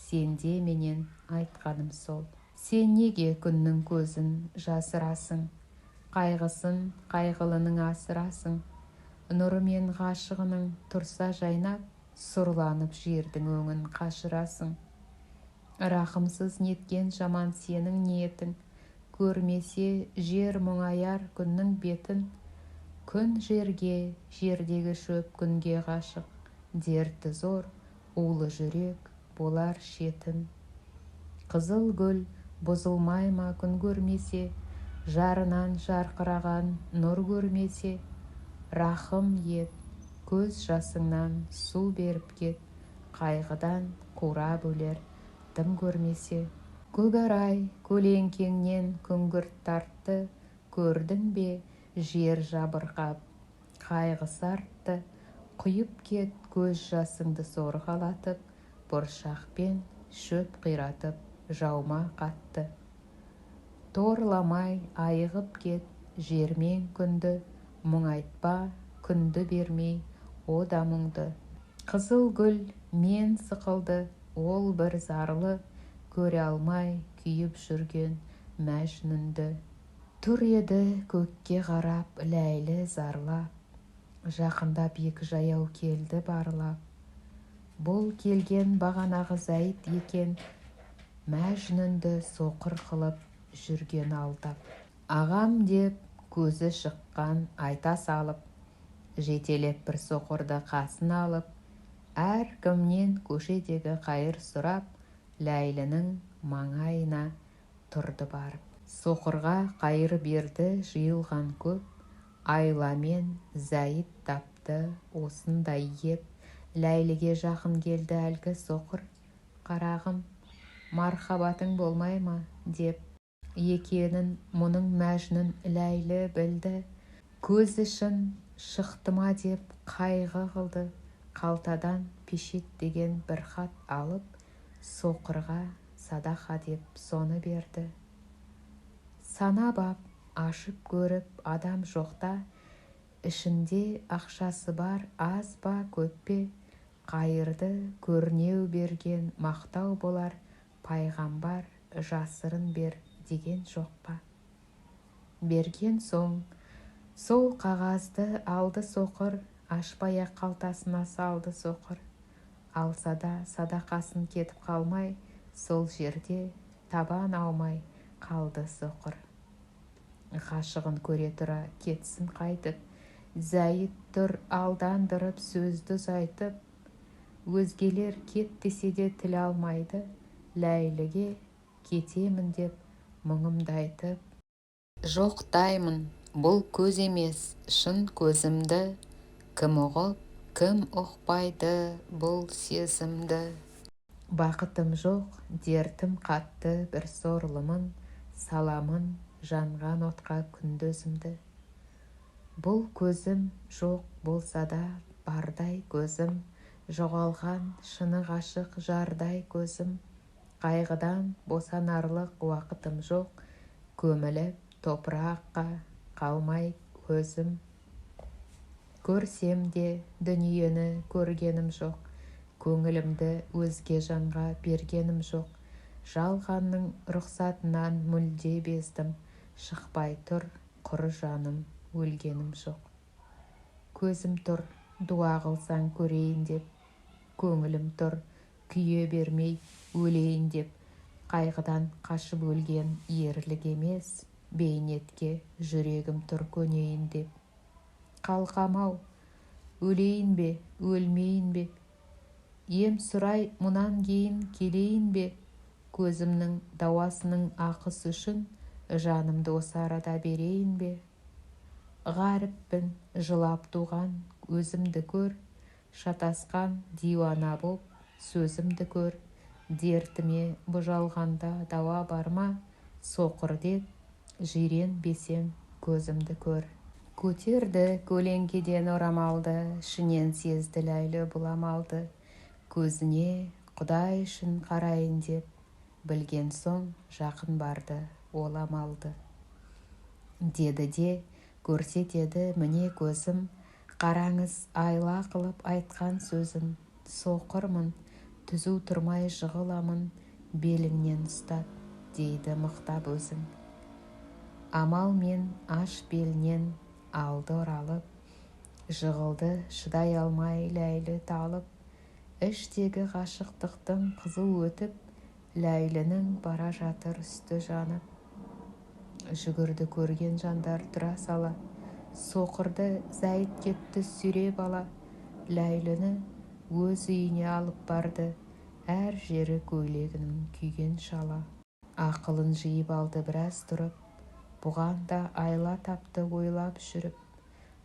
сенде менен айтқаным сол. Сен неге күннің көзін жасырасың, қайғысын қайғылының асырасың. Нұрымен ғашығының тұрса жайнап, сұрланып жердің өңін қашырасың. Рахымсыз неткен жаман сенің ниетің, көрмесе жер мұңаяр күннің бетін. Күн жерге, жердегі шөп күнге ғашық, дерті зор, улы жүрек болар шетін. Қызыл гүл бұзылмай ма күн көрмесе, жарынан жарқыраған нұр көрмесе. Рахым ет, көз жасыңнан су беріп кет, қайғыдан қура бөлер дым көрмесе. Көкарай көлеңкеңнен күңгірт тартты, көрдің бе жер жабырқап, қайғысы артты. Құйып кет көз жасыңды сорғалатып, бұршақпен шөп қиратып жаума қатты. Торламай айығып кет жермен күнді, мұң айтпа күнді бермей о да мұңды. Қызыл гүл мен сықылды, ол бір зарлы, көре алмай күйіп жүрген Мәжнүнді. Тұр еді көкке қарап Ләйлі зарлап, жақындап екі жаяу келді барлап. Бұл келген бағанағы Зәйт екен, Мәжнүнді соқыр қылып жүрген алдап. Ағам деп көзі шыққан айта салып, жетелеп бір соқырды қасын алып, әркімнен көшедегі қайыр сұрап, Ләйлінің маңайына тұрды барып. Соқырға қайыр берді жиылған көп, айламен Зәйт тапты осындай еп. Ләйліге жақын келді әлгі соқыр, қарағым, мархабатың болмай ма деп. Екенін мұның Мәжнүн Ләйлі білді, көз ішін шықты ма деп қайғы қылды. Қалтадан пешет деген бір хат алып, соқырға садақа деп соны берді. Санап ап, ашып көріп адам жоқта, ішінде ақшасы бар аз ба көп пе, қайырды көрнеу берген мақтау болар, пайғамбар жасырын бер деген жоқ па? Берген соң сол қағазды алды соқыр, ашпай-ақ қалтасына салды соқыр. Алса да садақасын кетіп қалмай, сол жерде табан аумай қалды соқыр. Ғашығын көре тұра кетсін қайтып, зәйіт тұр алдандырып сөзді ұзайтып. Өзгелер кет десе де тіл алмайды, Ләйліге кетемін деп мұңымды айтып. Жоқтаймын, бұл көз емес, шын көзімді, кім ұғып, кім ұқпайды бұл сезімді. Бақытым жоқ, дертім қатты бір сорлымын, саламын жанған отқа күндізімді. Бұл көзім жоқ болса да бардай көзім, жоғалған шыны ғашық жардай көзім. Қайғыдан босанарлық уақытым жоқ, көміліп топыраққа қалмай өзім. Көрсем де дүниені көргенім жоқ, көңілімді өзге жанға бергенім жоқ. Жалғанның рұқсатынан мүлде бездім, шықпай тұр құр жаным, өлгенім жоқ. Көзім тұр дуа қылсаң көрейін деп, көңілім тұр күйе бермей өлейін деп. Қайғыдан қашып өлген ерлік емес, бейнетке жүрегім тұр көнейін деп. Қалқам-ау, өлейін бе, өлмейін бе? Ем сұрай мұнан кейін келейін бе? Көзімнің дауасының ақысы үшін жанымды осы арада берейін бе? Ғаріппін, жылап туған өзімді көр, шатасқан диуана боп сөзімді көр. Дертіме бұжалғанда дауа бар ма? Соқыр деп жиренбесең көзімді көр. Көтерді көлеңкеден орамалды, ішінен сезді Ләйлі бұл амалды. Көзіне Құдай үшін қарайын деп, білген соң жақын барды ол амалды. Деді де көрсетеді міне көзім, қараңыз айла қылып айтқан сөзім. Соқырмын, түзу тұрмай жығыламын, беліңнен ұстат, дейді мықтап өзің. Амал мен аш белінен алды оралып, жығылды шыдай алмай Ләйлі талып. Іштегі ғашықтықтың қызу өтіп, Ләйлінің бара жатыр үсті жанып. Жүгірді көрген жандар тұра сала, соқырды зәйт кетті сүйреп ала. Ләйліні өз үйіне алып барды, әр жері көйлегінің күйген шала. Ақылын жиып алды біраз тұрып, бұған да айла тапты ойлап жүріп.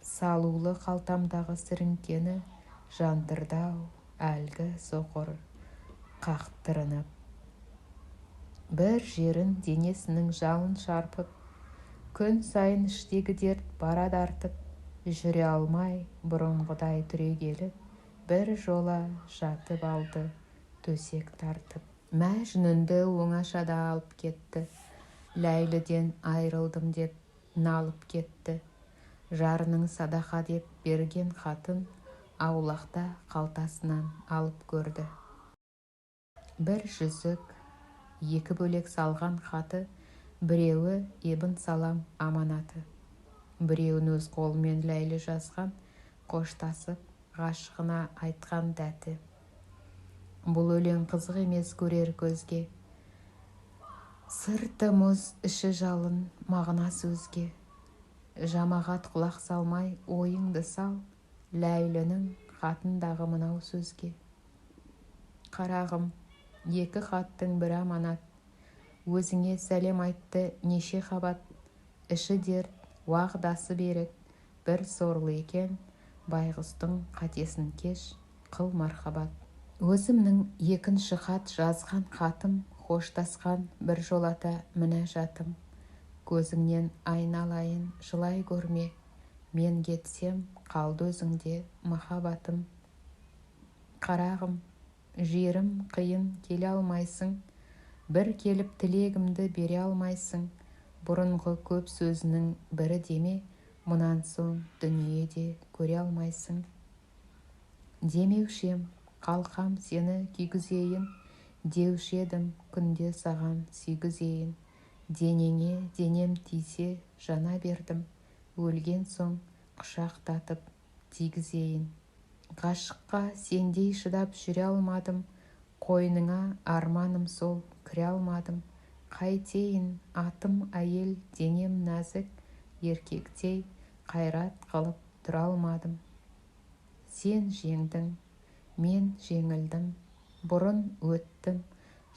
Салулы қалтамдағы сіріңкені жандырды-ау әлгі соқыр қақтырынып. Бір жерін денесінің жалын шарпып, күн сайын іштегі дерт барады артып. Жүре алмай бұрынғыдай түрегеліп, бір жола жатып алды төсек тартып. Мәжнүнді оңашада алып кетті, Ләйліден айрылдым деп налып кетті. Жарының садақа деп берген хатын аулақта қалтасынан алып көрді. Бір жүзік, екі бөлек салған хаты, біреуі Ибн Салам аманаты. Біреуін өз қолымен Ләйлі жазған, қоштасып ғашығына айтқан дәті. Бұл өлең қызық емес көрер көзге, сырты мұз, іші жалын, мағына сөзге. Жамағат құлақ салмай ойыңды сал, Ләйлінің хатындағы мынау сөзге. Қарағым, екі хаттың бір аманат, өзіңе сәлем айтты неше қабат. Іші дерт, уағдасы берік, бір сорлы екен, байғұстың қатесін кеш, қыл мархабат. Өзімнің екінші хат жазған хатым, қоштасқан бір жолата мінәжатым. Көзіңнен айналайын жылай көрме, мен кетсем қалды өзіңде махаббатым. Қарағым, жерім қиын келе алмайсың, бір келіп тілегімді бере алмайсың. Бұрынғы көп сөзінің бірі деме, мұнан соң дүниеде көре алмайсың. Демеушем, қалқам сені күйгізейін, деуші едім күнде саған сүйгізейін. Денеңе денем тисе жана бердім, өлген соң құшақтатып тигізейін. Ғашыққа сендей шыдап жүре алмадым, қойныңа арманым сол кіре алмадым. Қайтейін, атым әйел, денем нәзік, еркектей қайрат қылып тұра алмадым. Сен жеңдің, мен жеңілдім, бұрын өттім,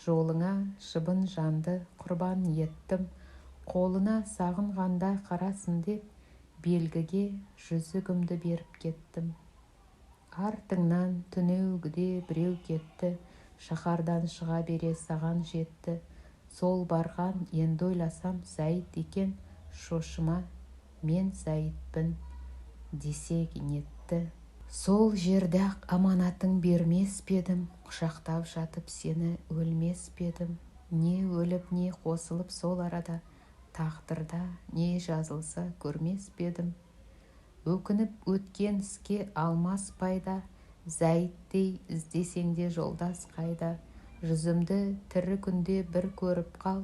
жолыңа шыбын жанды құрбан еттім. Қолына сағынғанда қарасын деп, белгіге жүзігімді беріп кеттім. Артыңнан түнеугіде біреу кетті, шаһардан шыға бере саған жетті. Сол барған енді ойласам Зайыт екен, шошыма, мен Зайытпін десек нетті. Сол жерде-ақ аманатын бермес педім, құшақтап жатып сені өлмес педім. Не өліп, не қосылып сол арада, тағдырда не жазылса көрмес педім. Өкініп өткен іске алмас пайда, Зайыттей іздесеңде жолдас қайда. Жүзімді тірі күнде бір көріп қал,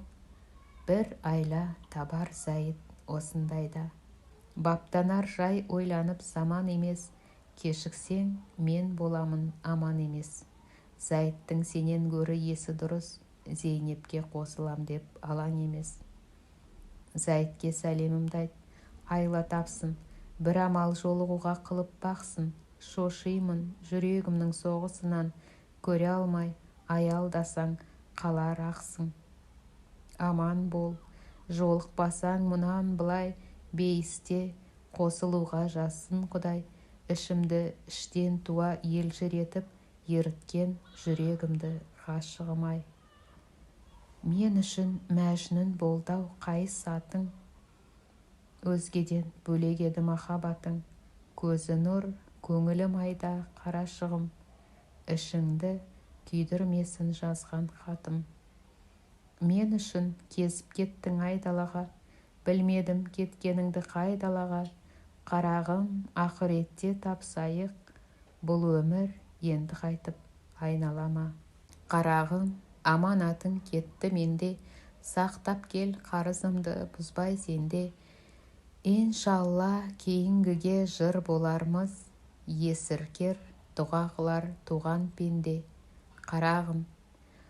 бір айла табар Зайыт осындайда. Баптанар жай ойланып заман емес, кешіксең мен боламын аман емес. Зайыттың сенен гөрі есі дұрыс, Зейнепке қосылам деп алаң емес. Зайытке сәлемімді айт, айла тапсын, бір амал жолығуға қылып бақсын. Шошимын жүрегімнің соғысынан, көре алмай аялдасаң қалар ақсың. Аман бол, жолықпасаң мұнан былай, бейісте қосылуға жазсын Құдай. Ішімді іштен туа елжіретіп, еріткен жүрегімді ғашығым-ай. Мен үшін мәжнүн болдау қайыс атың, өзгеден бөлек еді махаббатың. Көзі нұр, көңілім айда қарашығым, ішіңді күйдірмесін жазған хатым. Мен үшін кезіп кеттің айдалаға, білмедім кеткеніңді қайдалаға. Қарағым, ақыретте тапсайық, бұл өмір енді қайтып айналама. Қарағым, аманатың кетті менде, сақтап кел қарызымды бұзбай сенде. Иншалла кейінгіге жыр болармыз, есіркер дұға қылар туған пенде. Қарағым,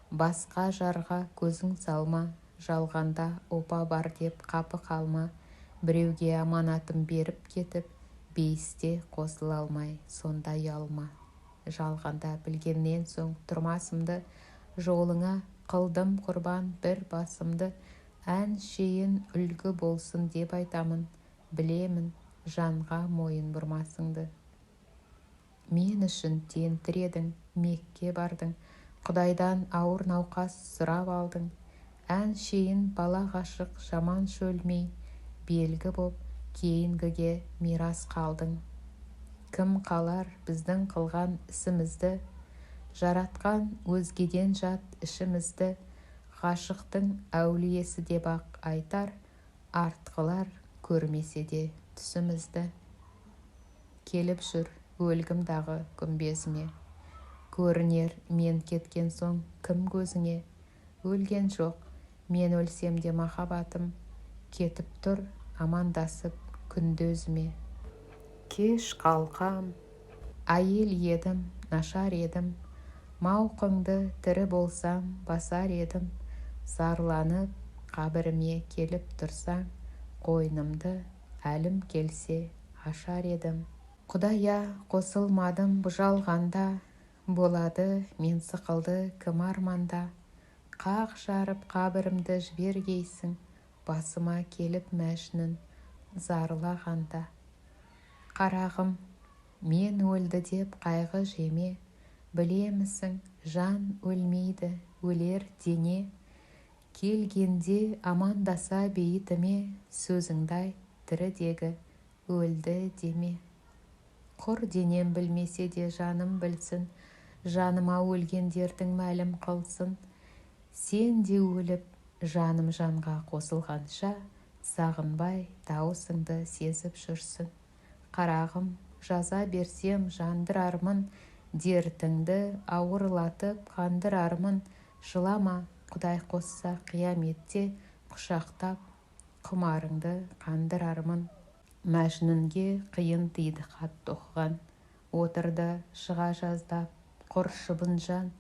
басқа жарға көзің салма, жалғанда опа бар деп қапы қалма. Біреуге аманатым беріп кетіп, бейісте қосыла алмай сонда ұялма. Жалғанда білгеннен соң тұрмасымды, жолыңа қылдым құрбан бір басымды. Әншейін үлгі болсын деп айтамын, білемін жанға мойын бұрмасыңды. Мен үшін тентіредің, Мекке бардың, Құдайдан ауыр науқас сұрап алдың. Әншейін бала ғашық жаман шөлмей, белгі боп кейінгіге мирас қалдың. Кім қалар біздің қылған ісімізді, жаратқан өзгеден жат ішімізді. Ғашықтың әулиесі деп ақ айтар, артқылар көрмесе де түсімізді. Келіп жүр өлгім дағы күмбезіме, көрінер мен кеткен соң кім көзіңе. Өлген жоқ, мен өлсем де махаббатым, кетіп тұр амандасып күнде өзіме. Кеш қалқам, әйел едім, нашар едім, мауқыңды тірі болсам басар едім. Зарланып қабіріме келіп тұрсаң, қойнымды әлім келсе ашар едім. Құдая қосылмадым бұжалғанда, болады мен сықылды кім арманда. Қақ жарып қабірімді жібергейсің, басыма келіп мәжнүн зарлағанда. Қарағым, мен өлді деп қайғы жеме, білемісің жан өлмейді, өлер дене. Келгенде амандаса бейітіме, сөзіңдай тірідегі өлді деме. Құр денем білмесе де жаным білсін, жаныма өлгендердің мәлім қылсын. Сен де өліп, жаным жанға қосылғанша, сағынбай дауысыңды сезіп жүрсін. Қарағым, жаза берсем жандырармын, Дертіңді ауырлатып қандырармын, жылама, Құдай қосса қияметте құшақтап, құмарыңды қандырармын. Мәжнүнге қиын тиді хат оқыған, отырды шыға жаздап, құр шыбын жан,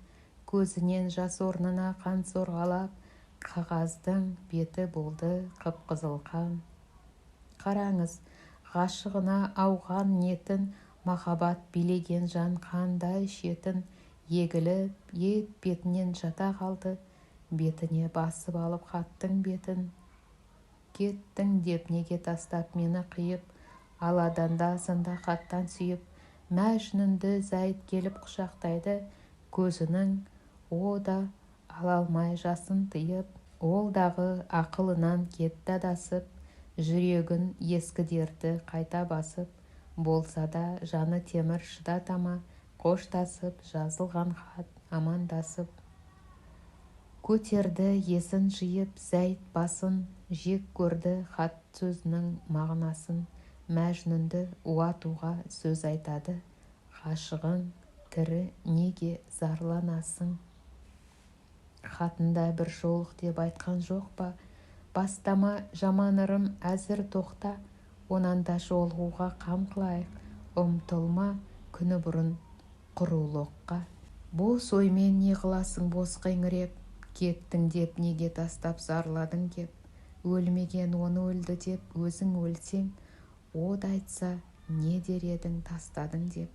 көзінен жас орнына қан сорғалап, қағаздың беті болды қып-қызыл қан. Қараңыз, ғашығына ауған ниетін, махаббат билеген жан қандай шетін, егіліп ет бетінен жата қалды, бетіне басып алып хаттың бетін. Кеттің деп неге тастап мені қиып, аладандасында хаттан сүйіп, Мәжнүнді Зәйд келіп құшақтайды, көзінің о да ала алмай жасын тыйып, ол дағы ақылынан кетті адасып, жүрегін ескі дерті қайта басып, болса да жаны темір шыдатама, қоштасып жазылған хат амандасып. Көтерді есін жиып Зәйд басын, жек көрді хат сөзінің мағынасын, Мәжнүнді уатуға сөз айтады, ғашығың тірі неге зарланасың? Хатында бір жолық деп айтқан жоқ па, бастама жаман ырым әзір тоқта, онан да жолығуға қам қылайық, ұмтылма күні бұрын құрулыққа. Бос оймен не қыласың бос қиңіреп, кеттің деп неге тастап зарладың кеп, өлмеген оны өлді деп өзің өлсең, о да айтса не дер едің тастадың деп.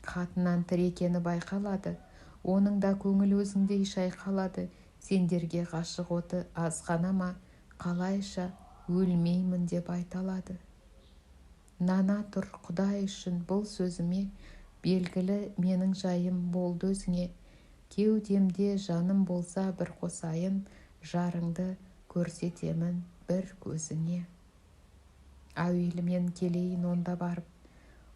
Хатынан тірі екені байқалады, оның да көңіл өзіңдей шайқалады, сендерге ғашық оты аз ғана ма, қалайша өлмеймін деп айталады. Нана тұр Құдай үшін бұл сөзіме, белгілі менің жайым болды өзіңе, кеудемде жаным болса бір қосайын, жарыңды көрсетемін бір көзіңе. Әуелі мен келейін онда барып,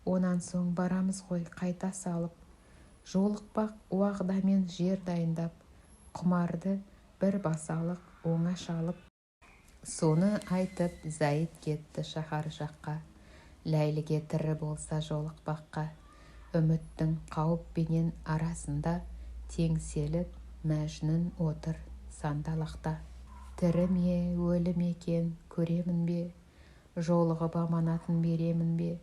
онан соң барамыз ғой қайта салып, жолықпақ уағдамен жер дайындап, құмарды бір басалық оңашалып. Соны айтып Зәйд кетті шаһар жаққа, Ләйліге тірі болса жолықпаққа, үміттің қауіппенен арасында теңселіп Мәжнүн отыр сандалақта. Тірі ме өлі ме екен көремін бе, жолығып аманатын беремін бе,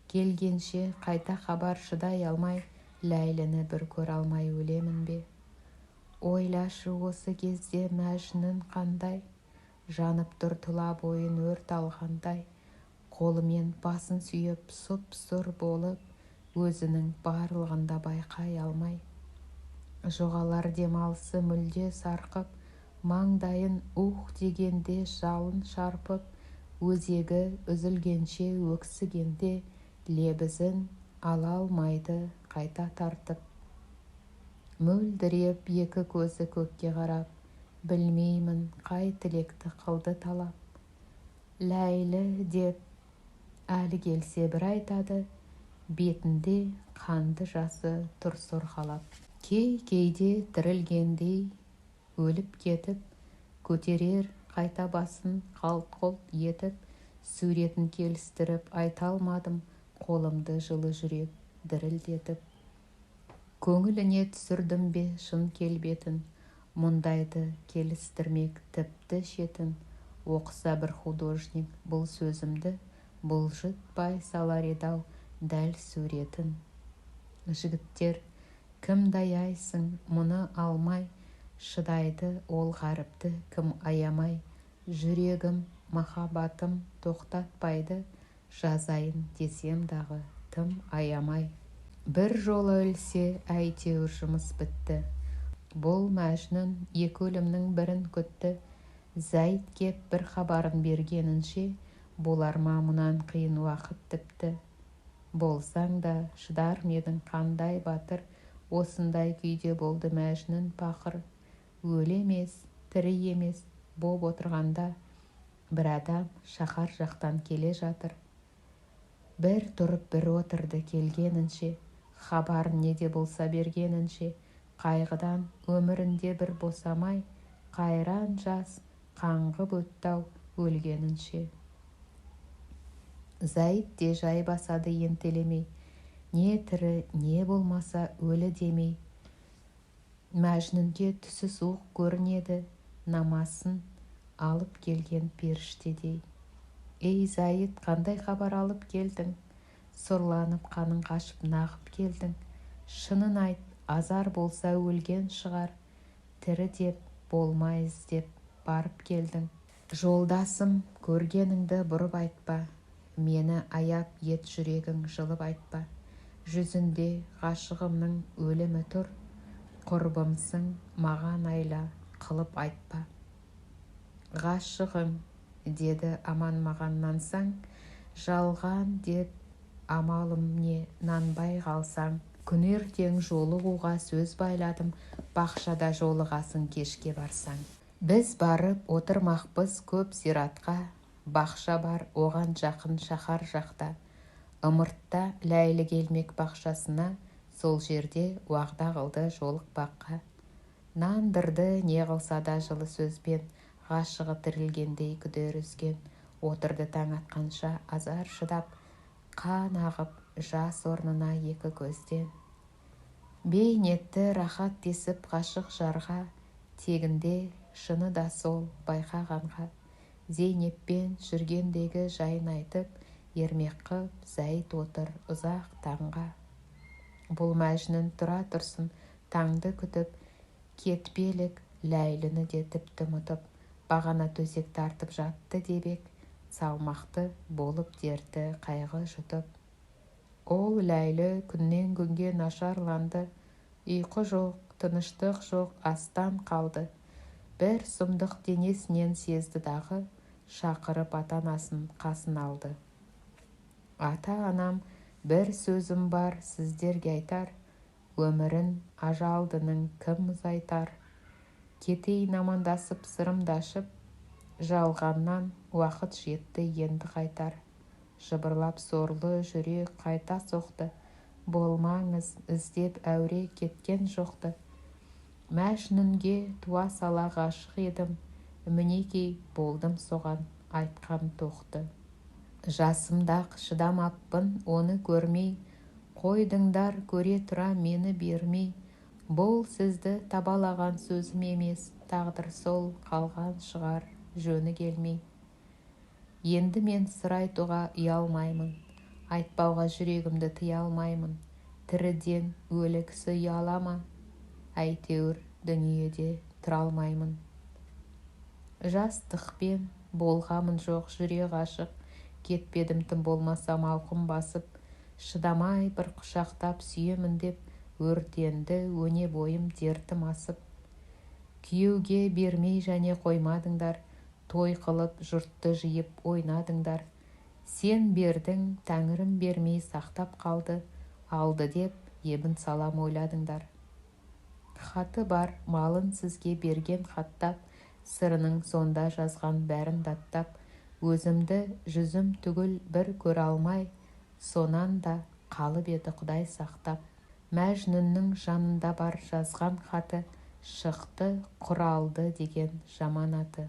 келгенше қайта хабар шыдай алмай, Ләйліні бір көре алмай өлемін бе. Ойлашы осы кезде Мәжнүн қандай, жанып тұр тұла бойын өрт алғандай, қолымен басын сүйіп сұп-сұр болып, өзінің барлығында байқай алмай. Жоғалар демалысы мүлде сарқып, маңдайын дегенде жалын шарпып, өзегі үзілгенше өксігенде, лебізін ала алмайды қайта тартып. Мөлдіреп екі көзі көкке қарап, білмеймін қай тілекті қылды талап. Ләйлі деп әлі келсе бір айтады, бетінде қанды жасы тұр сорғалап. Кейде тірілгендей өліп кетіп, көтерер қайта басын қалт-құлт етіп, суретін келістіріп айта алмадым, қолымды жылы жүрек дірілдетіп. Көңіліне түсірдім бе шын келбетін, мұндайды келістірмек тіпті шетін, оқыса бір художник бұл сөзімді, бұлжытпай салар еді-ау дәл суретін. Жігіттер, кім даяйсың мұны алмай, шыдайды ол ғаріпті кім аямай, жүрегім махаббатым тоқтатпайды, жазайын десем дағы тым аямай. Бір жолы өлсе әйтеуір жұмыс бітті, бұл Мәжнүн екі өлімнің бірін күтті. Зәйд кеп бір хабарын бергенінше, болар ма мұнан қиын уақыт тіпті. Болсаң да шыдар медің қандай батыр, осындай күйде болды Мәжнүн пақыр. Өлі емес, тірі емес боп отырғанда, бір адам шаһар жақтан келе жатыр. Бір тұрып бір отырды келгенінше, хабарын неде болса бергенінше, қайғыдан өмірінде бір босамай, қайран жас қаңғып өттау өлгенінше. Зәйд де жай басады ентелемей, не тірі, не болмаса өлі демей. Мәжнүнге түсі суық көрінеді, намасын алып келген періштедей. Ей Зайыт, қандай хабар алып келдің? Сұрланып қаның қашып нағып келдің. Шынын айт, азар болса өлген шығар, тірі деп болмай іздеп барып келдің. Жолдасым, көргеніңді бұрып айтпа, мені аяп ет жүрегің жылып айтпа. Жүзінде ғашығымның өлімі тұр, құрбымсың маған айла қылып айтпа. Ғашығың, деді аман маған нансаң, жалған деп амалым не, нанбай қалсаң. Күнертең жолығуға сөз байладым, бақшада жолығасың кешке барсаң. Біз барып отырмақпыз көп зиратқа, бақша бар оған жақын шаһар жақта. Ымыртта Ләйлі келмек бақшасына, сол жерде уағда қылды жолықпаққа. Нандырды не қылса да жылы сөзбен, ғашығы тірілгендей күдер үзген. Отырды таң атқанша азар шыдап, қан ағып жас орнына екі көзден. Бейнетті рахат десіп ғашық жарға, тегінде шыны да сол байқағанға. Зейнеппен жүргендегі жайын айтып, ермек қып Зайыт отыр ұзақ таңға. Бұл Мәжнүн тұра тұрсын таңды күтіп, кетпелік Ләйліні де тіпті ұмытып, бағана төсек тартып жатты дебек, салмақты болып дерті қайғы жұтып. Ол Ләйлі күннен күнге нашарланды, ұйқы жоқ, тыныштық жоқ, астан қалды. Бір сұмдық денесінен сезді дағы, шақырып ата-анасын қасын алды. Ата-анам, бір сөзім бар сіздерге айтар, өмірін ажалдының кім ұзайтар. Кетейін амандасып сырымдашып, жалғаннан уақыт жетті енді қайтар. Жыбырлап сорлы жүрек қайта соқты, болмаңыз іздеп әуре кеткен жоқты. Мәжнүнге туа сала ғашық едім, мінекей болдым соған айтқам тоқты. Жасымдақ шыдамаппын оны көрмей, қойдыңдар көре тұра мені бермей. Бұл сізді табалаған сөзім емес, тағдыр сол қалған шығар жөні келмей. Енді мен сыр айтуға ұялмаймын, айтпауға жүрегімді тыя алмаймын. Тіріден өлі кісі ұяла ма? Әйтеуір дүниеде тұра алмаймын. Жастықпен болғамын жоқ жүрек ашық, кетпедім тым болмаса мауқым басып. Шыдамай бір құшақтап сүйемін деп, өртенді өне бойым дертім асып. Күйеуге бермей және қоймадыңдар, той қылып жұртты жиып ойнадыңдар. Сен бердің, тәңірім бермей сақтап қалды, алды деп ебін салам ойладыңдар. Хаты бар, малын сізге берген хаттап, сырының сонда жазған бәрін даттап, өзімді жүзім түгіл бір көре алмай, сонан да қалып еді Құдай сақтап. Мәжнүннің жанында бар жазған хаты, шықты құралды деген жаман аты.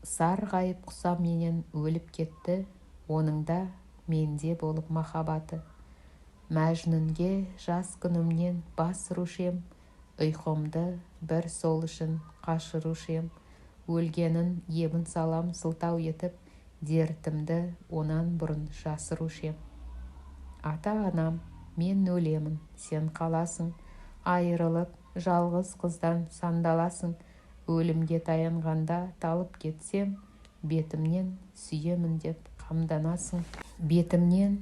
Сарғайып құсам менен өліп кетті, оның да менде болып махаббаты. Мәжнүнге жас күнімнен бас ұрушем, ұйқымды бір сол үшін қашырушем. Өлгенін ебін салам сылтау етіп, дертімді онан бұрын жасырушем. Ата-анам, мен өлемін, сен қаласың, айырылып жалғыз қыздан сандаласың. Өлімге таянғанда талып кетсем, бетімнен сүйемін деп қамданасың. Бетімнен,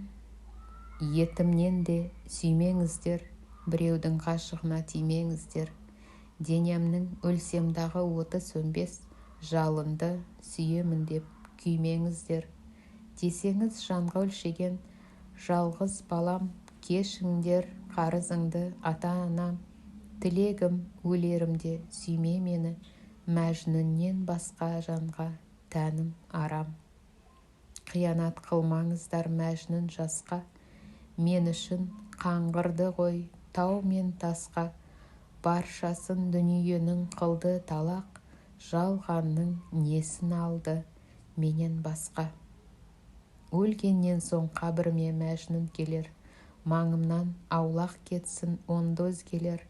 етімнен де сүймеңіздер, біреудің ғашығына тимеңіздер. Денемнің өлсемдағы оты сөнбес, жалынды сүйемін деп күймеңіздер. Десеңіз жанға өлшеген жалғыз балам, кешіңдер қарызыңды ата-анам. Тілегім өлерімде сүйме мені, Мәжнүннен басқа жанға тәнім арам. Қиянат қылмаңыздар Мәжнүн жасқа, мен үшін қаңғырды ғой тау мен тасқа. Баршасын дүниенің қылды талақ, жалғанның несін алды менен басқа. Өлгеннен соң қабіріме Мәжнүн келер, маңымнан аулақ кетсін онды өзгелер.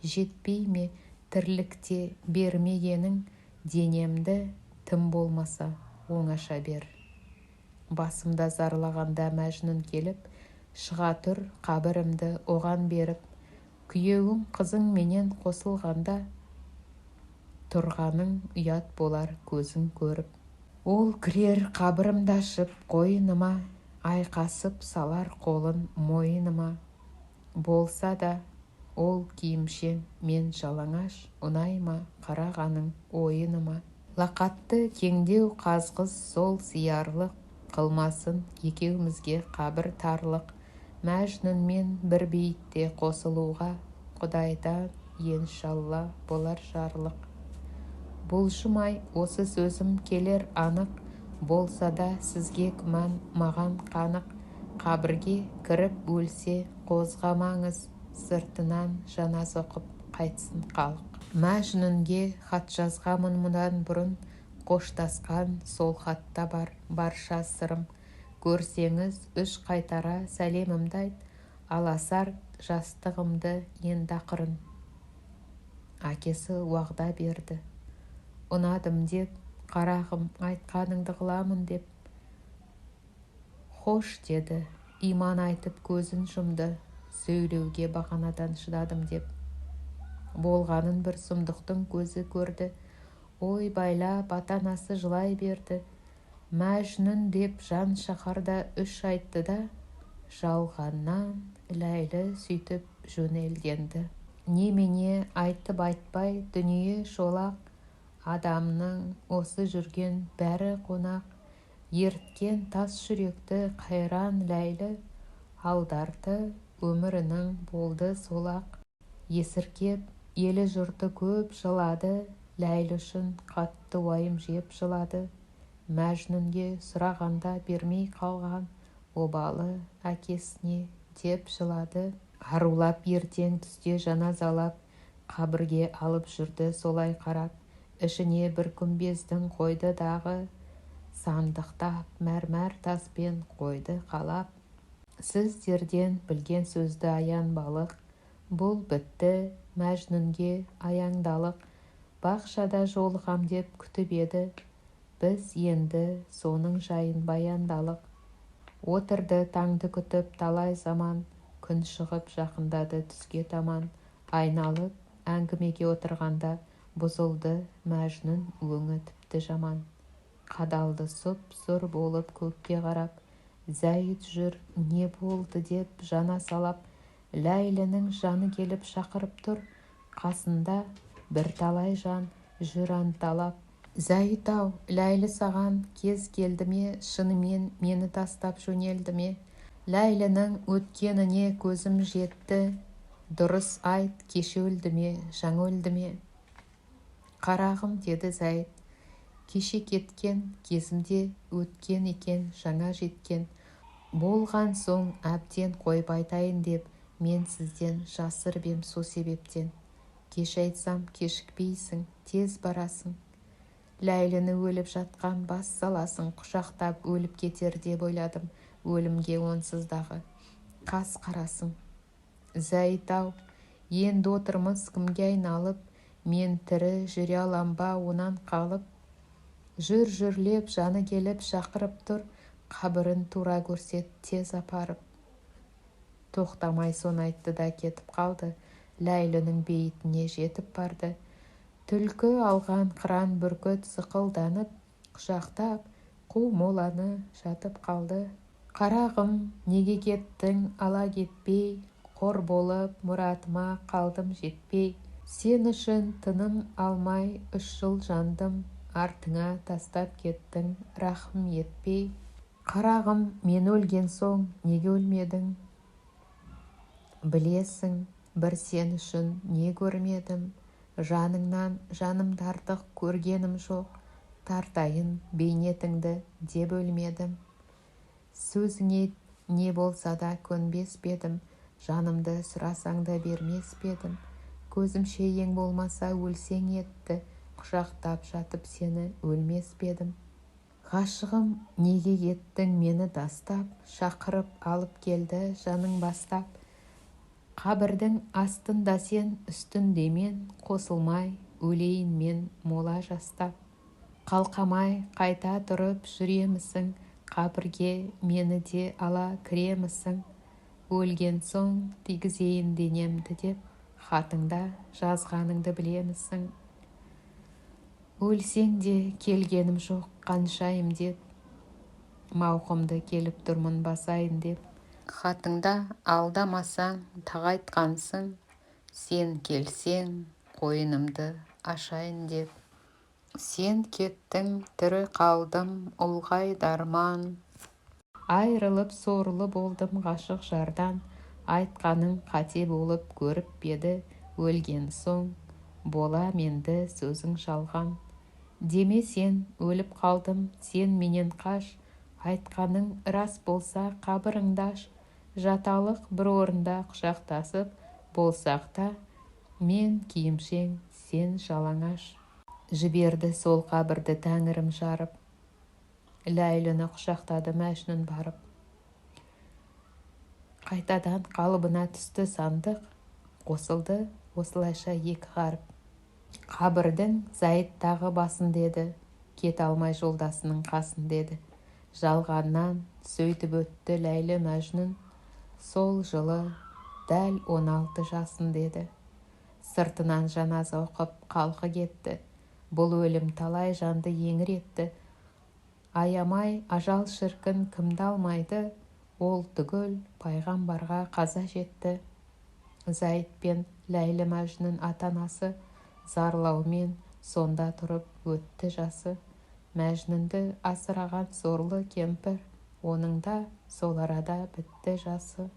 Жетпей ме тірлікте бермегенің, денемді тым болмаса оңаша бер. Басымда зарлағанда Мәжнүн келіп, шыға тұр қабірімді оған беріп, күйеуің қызың менен қосылғанда, тұрғаның ұят болар көзің көріп. Ол кірер қабірімді ашып қойыныма, айқасып салар қолын мойыныма. Болса да ол киімшең мен жалаңаш, ұнайма қарағаның ойыныма. Лақатты кеңдеу қазғыз сол сиярлық, қылмасын екеумізге қабір тарлық. Мәжнүнмен бір бейітте қосылуға, Құдайдан иншалла болар жарлық. Бұлжымай осы сөзім келер анық, болса да сізге күмән маған қанық. Қабірге кіріп өлсе қозғамаңыз, сыртынан жаназа оқып қайтсын халық. Мәжнүнге хат жазғамын мұндан бұрын, қоштасқан сол хатта бар барша сырым. Көрсеңіз үш қайтара сәлемімді айт, аласар жастығымды енді ақырын. Әкесі уағда берді, ұнадым деп, қарағым айтқаныңды қыламын деп. Хош деді, иман айтып көзін жұмды, сөйлеуге бағанадан шыдадым деп. Болғанын бір сұмдықтың көзі көрді, ой байлап ата-анасы жылай берді. Мәжнүн деп жан шаһарда үш айтты да, жалғаннан Ләйлі сөйтіп жөнелгенді. Немене айтып айтпай дүние шолақ, адамның осы жүрген бәрі қонақ. Ерткен тас жүректі қайран Ләйлі, алдарды өмірінің болды солақ. Есіркеп елі жұрты көп жылады, Ләйлі үшін қатты уайым жеп жылады. Мәжнүнге сұрағанда бермей қалған, обалы әкесіне деп жылады. Арулап ертең түсте жаназалап, қабірге алып жүрді солай қарап. Ішіне бір күмбездің қойды дағы, сандықтап мәрмәр таспен қойды қалап. Сіздерден білген сөзді аянбалық, бұл бітті Мәжнүнге аяңдалық. Бақшада жолығам деп күтіп еді, біз енді соның жайын баяндалық. Отырды таңды күтіп талай заман, күн шығып жақындады түске таман. Айналып әңгімеге отырғанда, бұзылды Мәжнүн өңі тіпті жаман. Қадалды сұп-сұр болып көкке қарап, Зәйд жүр не болды деп жана салап. Ләйлінің жаны келіп шақырып тұр, қасында бір талай жан жүр анталап. Зәйд-ау, Ләйлі саған кез келді ме, шынымен мені тастап жөнелді ме? Ләйлінің өткеніне көзім жетті, дұрыс айт, кеше өлді ме, жаңа өлді ме? Қарағым, деді Зәйд, кеше кеткен кезімде өткен екен, жаңа жеткен. Болған соң әбден қойып айтайын деп, мен сізден жасырып ем со себептен. Кеш айтсам кешікпейсің, тез барасың. Ләйліні өліп жатқан бас саласың, құшақтап өліп кетер деп ойладым, өлімге онсыздағы қас қарасың. Зәйд-ау, енді отырмыз кімге айналып, мен тірі жүре алам ба онан қалып? Жүрлеп жаны келіп шақырып тұр, қабірін тура көрсет тез апарып. Тоқтамай соны айтты да кетіп қалды, Ләйлінің бейітіне жетіп барды. Түлкі алған қыран бүркіт сықылданып, құшақтап қу моланы жатып қалды. Қарағым, неге кеттің ала кетпей, қор болып мұратыма қалдым жетпей. Сен үшін тыным алмай 3 жыл жандым, артыңа тастап кеттің рахым етпей. Қарағым, мен өлген соң неге өлмедің? Білесің, бір сен үшін не көрмедім, жаныңнан жанымды артық көргенім жоқ, тартайын бейнетіңді деп өлмедім. Сөзіңе не болса да көнбес педім, жанымды сұрасаң да бермес педім. Көзімше ең болмаса өлсең етті, құшақтап жатып сені өлмес педім. Ғашығым, неге кеттің мені тастап, шақырып алып келді жаның бастап. Қабірдің астында сен, үстінде мен, қосылмай өлейін мен мола жастап. Қалқамай қайта тұрып жүремісің, қабірге мені де ала кіремісің. Өлген соң тигізейін денемді деп, хатыңда жазғаныңды білемісің. Өлсең де келгенім жоқ қаншайым деп, мауқымды келіп тұрмын басайын деп. Хатыңда алдамасаң тағайтқансың, сен келсең қойнымды ашайын деп. Сен кеттің, тірі қалдым, ұлғайды арман. Айрылып сорлы болдым ғашық жардан, айтқаның қате болып көріп беді, өлген соң бола менді сөзің жалған. Деме сен өліп қалдым, сен менен қаш, айтқаның рас болса қабіріңді аш. Жаталық бір орында құшақтасып болсақ та, мен киімшең, сен жалаңаш. Жіберді сол қабірді тәңірім жарып, Ләйліні құшақтады Мәжнүн барып. Қайтадан қалыбына түсті сандық, қосылды осылайша екі ғаріп. Қабірдің Зайыттағы басын деді, кет алмай жолдасының қасын деді. Жалғаннан сөйтіп өтті Ләйлі Мәжнүн, сол жылы дәл 16 жасын деді. Сыртынан жаназа оқып қалқы кетті, бұл өлім талай жанды еңір етті. Аямай ажал шіркін кімді алмайды, ол түгіл пайғамбарға қаза жетті. Зайыт пен Ләйлі Мәжнүн ата-анасы зарлаумен сонда тұрып өтті жасы. Мәжнүнді асыраған сорлы кемпір, оның да сол арада бітті жасы.